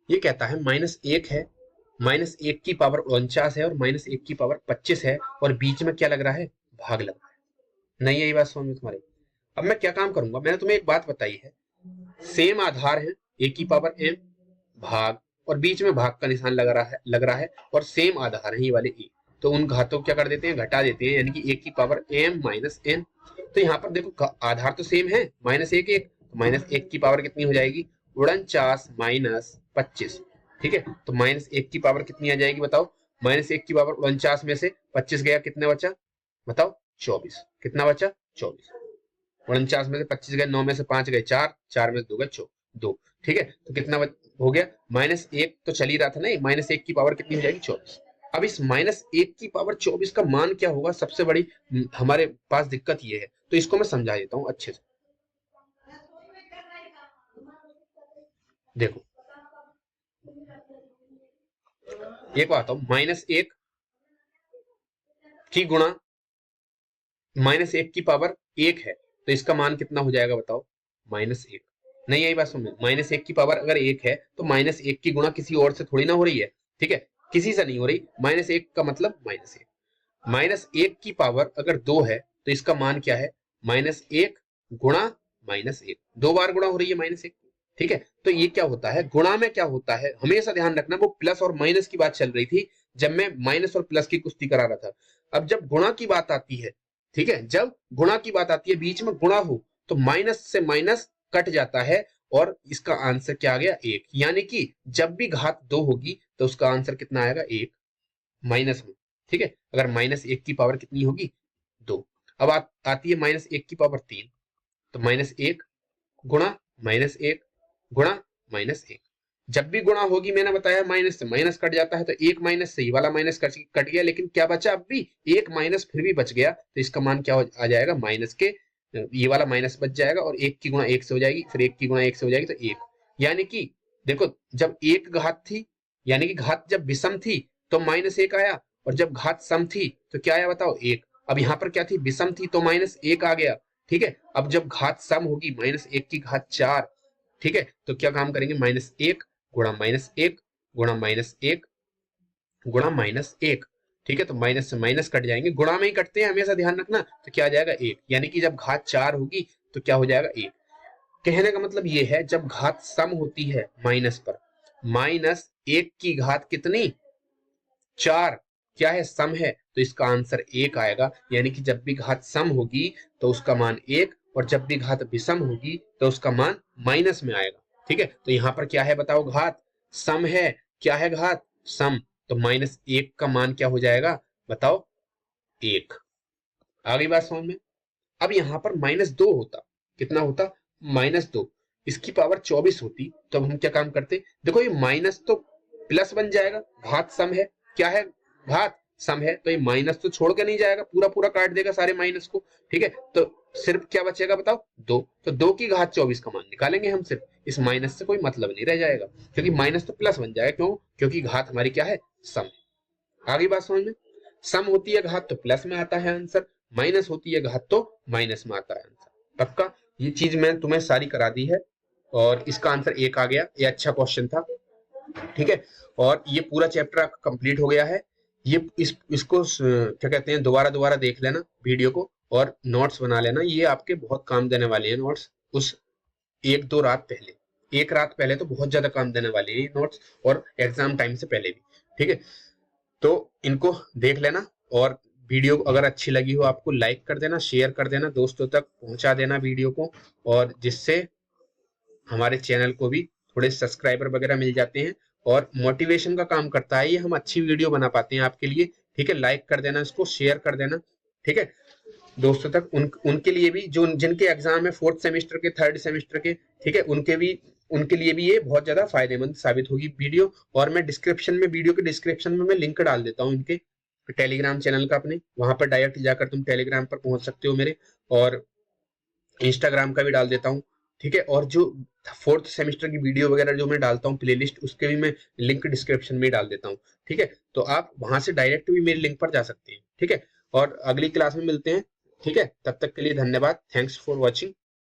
ये कहता है -1 है, -1 की पावर 49 है, और -1 की पावर 25 है, और बीच में क्या लग रहा है, भाग लग रहा है। नहीं यही बात समझ में तुम्हारी। अब मैं क्या काम करूंगा, मैंने तुम्हें एक बात बताई है, सेम आधार है, a की पावर m भाग, और बीच में भाग का निशान लग रहा है और सेम आधार है ये वाले a, तो उन घातों को क्या कर देते हैं, घटा देते हैं, यानी कि a की पावर m माइनस n। तो यहाँ पर देखो आधार तो सेम है, माइनस एक एक, तो माइनस एक की पावर कितनी हो जाएगी, 49 माइनस 25। ठीक है, तो माइनस एक की पावर कितनी आ जाएगी बताओ, माइनस एक की पावर 49 में से 25 गया, कितने बचा बताओ, 24। कितना बचा, 24। 49 में से 25 गए, 9 में से 5 गए 4, 4 में से 2 गए 2। ठीक है, तो कितना हो गया, माइनस एक तो चल ही रहा था ना, माइनस एक की पावर कितनी हो जाएगी, 24। अब इस माइनस एक की पावर 24 का मान क्या होगा, सबसे बड़ी हमारे पास दिक्कत ये है, तो इसको मैं समझा देता हूं अच्छे से। देखो एक बात हूं, माइनस एक की गुणा माइनस एक की पावर एक है, तो इसका मान कितना हो जाएगा बताओ, माइनस एक। नहीं यही बात समझो, माइनस एक की पावर अगर एक है तो माइनस एक की गुणा किसी और से थोड़ी ना हो रही है, ठीक है, किसी से नहीं हो रही, माइनस एक का मतलब माइनस एक। माइनस एक की पावर अगर दो है तो इसका मान क्या है, माइनस एक गुणा माइनस एक, दो बार गुणा हो रही है माइनस एक। ठीक है, तो ये क्या होता है, गुणा में क्या होता है, हमेशा ध्यान रखना, वो प्लस और माइनस की बात चल रही थी जब मैं माइनस और प्लस की कुश्ती करा रहा था। अब जब गुणा की बात आती है, ठीक है, जब गुणा की बात आती है, बीच में गुणा हो तो माइनस से माइनस कट जाता है, और इसका आंसर क्या आ गया, एक। यानी कि जब भी घात दो होगी तो उसका आंसर कितना आएगा, एक, माइनस में। ठीक है, अगर माइनस एक की पावर कितनी होगी, दो। अब आती है माइनस एक की पावर तीन, तो माइनस एक गुणा माइनस एक गुणा माइनस एक। जब भी गुणा होगी, मैंने बताया माइनस से माइनस कट जाता है, तो एक माइनस से ये वाला माइनस कट गया, लेकिन क्या बचा, अब भी एक माइनस फिर भी बच गया, तो इसका मान क्या आ जाएगा, माइनस के ये वाला माइनस बच जाएगा, और एक की गुणा एक से हो जाएगी, फिर एक की गुणा एक से हो जाएगी, तो एक। यानी कि देखो, जब एक घात थी, यानी कि घात जब विषम थी तो माइनस एक आया, और जब घात सम थी तो क्या आया बताओ, एक। अब यहाँ पर क्या थी, विषम थी तो माइनस एक आ गया। ठीक है, अब जब घात सम होगी, माइनस एक की घात चार, ठीक है, तो क्या काम करेंगे, माइनस एक गुणा माइनस एक गुणा माइनस एक गुणा माइनस एक। ठीक है, तो माइनस से माइनस कट जाएंगे, गुणा में ही कटते हैं, हमेशा ध्यान रखना, तो क्या आ जाएगा, एक। यानी कि जब घात चार होगी तो क्या हो जाएगा, एक। कहने का मतलब ये है, जब घात सम होती है माइनस पर, माइनस एक की घात कितनी, चार, क्या है, सम है, तो इसका आंसर एक आएगा। यानी कि जब भी घात सम होगी तो उसका मान एक, और जब भी घात विषम होगी तो उसका मान माइनस में आएगा। ठीक है, तो यहाँ पर क्या है बताओ, घात सम है, क्या है, घात सम, तो माइनस एक का मान क्या हो जाएगा बताओ, एक। आ गई बात समझ में। अब यहाँ पर माइनस दो होता, कितना होता, माइनस दो, इसकी पावर 24 होती, तो अब हम क्या काम करते, देखो ये माइनस तो प्लस बन जाएगा, घात सम है, क्या है, घात सम है, तो ये माइनस तो छोड़ के नहीं जाएगा, पूरा पूरा काट देगा सारे माइनस को। ठीक है, तो सिर्फ क्या बचेगा बताओ, दो, तो दो की घात 24 का मान निकालेंगे हम सिर्फ, इस माइनस से कोई मतलब नहीं रह जाएगा, क्योंकि माइनस तो प्लस बन जाएगा, क्यों, क्योंकि घात हमारी क्या है, सम। आगे बात समझ में, सम होती है घात तो प्लस में आता है आंसर, माइनस होती है घात तो माइनस में आता है आंसर। पक्का, ये चीज मैंने तुम्हें सारी करा दी है, और इसका आंसर एक आ गया, ये अच्छा क्वेश्चन था। ठीक है, और ये पूरा चैप्टर आपका कंप्लीट हो गया है। ये इसको क्या कहते हैं, दोबारा दोबारा देख लेना वीडियो को, और नोट्स बना लेना, ये आपके बहुत काम देने वाले हैं नोट्स। उस एक दो रात पहले, एक रात पहले तो बहुत ज्यादा काम देने वाले हैं ये नोट्स, और एग्जाम टाइम से पहले भी। ठीक है, तो इनको देख लेना, और वीडियो अगर अच्छी लगी हो आपको, लाइक कर देना, शेयर कर देना, दोस्तों तक पहुंचा देना वीडियो को, और जिससे हमारे चैनल को भी थोड़े सब्सक्राइबर वगैरह मिल जाते हैं, और मोटिवेशन का काम करता है ये, हम अच्छी वीडियो बना पाते हैं आपके लिए। ठीक है, लाइक कर देना, इसको शेयर कर देना। ठीक है, दोस्तों तक, उनके लिए भी जो जिनके एग्जाम है फोर्थ सेमेस्टर के, थर्ड सेमेस्टर के, ठीक है, उनके लिए भी ये बहुत ज्यादा फायदेमंद साबित होगी वीडियो। और मैं डिस्क्रिप्शन में, वीडियो के डिस्क्रिप्शन में मैं लिंक डाल देता हूँ इनके टेलीग्राम चैनल का अपने, वहां पर डायरेक्ट जाकर तुम टेलीग्राम पर पहुंच सकते हो मेरे, और इंस्टाग्राम का भी डाल देता हूँ। ठीक है, और जो फोर्थ सेमेस्टर की वीडियो वगैरह जो मैं डालता हूँ प्लेलिस्ट, उसके भी मैं लिंक डिस्क्रिप्शन में डाल देता हूँ। ठीक है, तो आप वहां से डायरेक्ट भी मेरे लिंक पर जा सकते हैं। ठीक है, और अगली क्लास में मिलते हैं। ठीक है, तब तक के लिए धन्यवाद, थैंक्स फॉर वॉचिंग।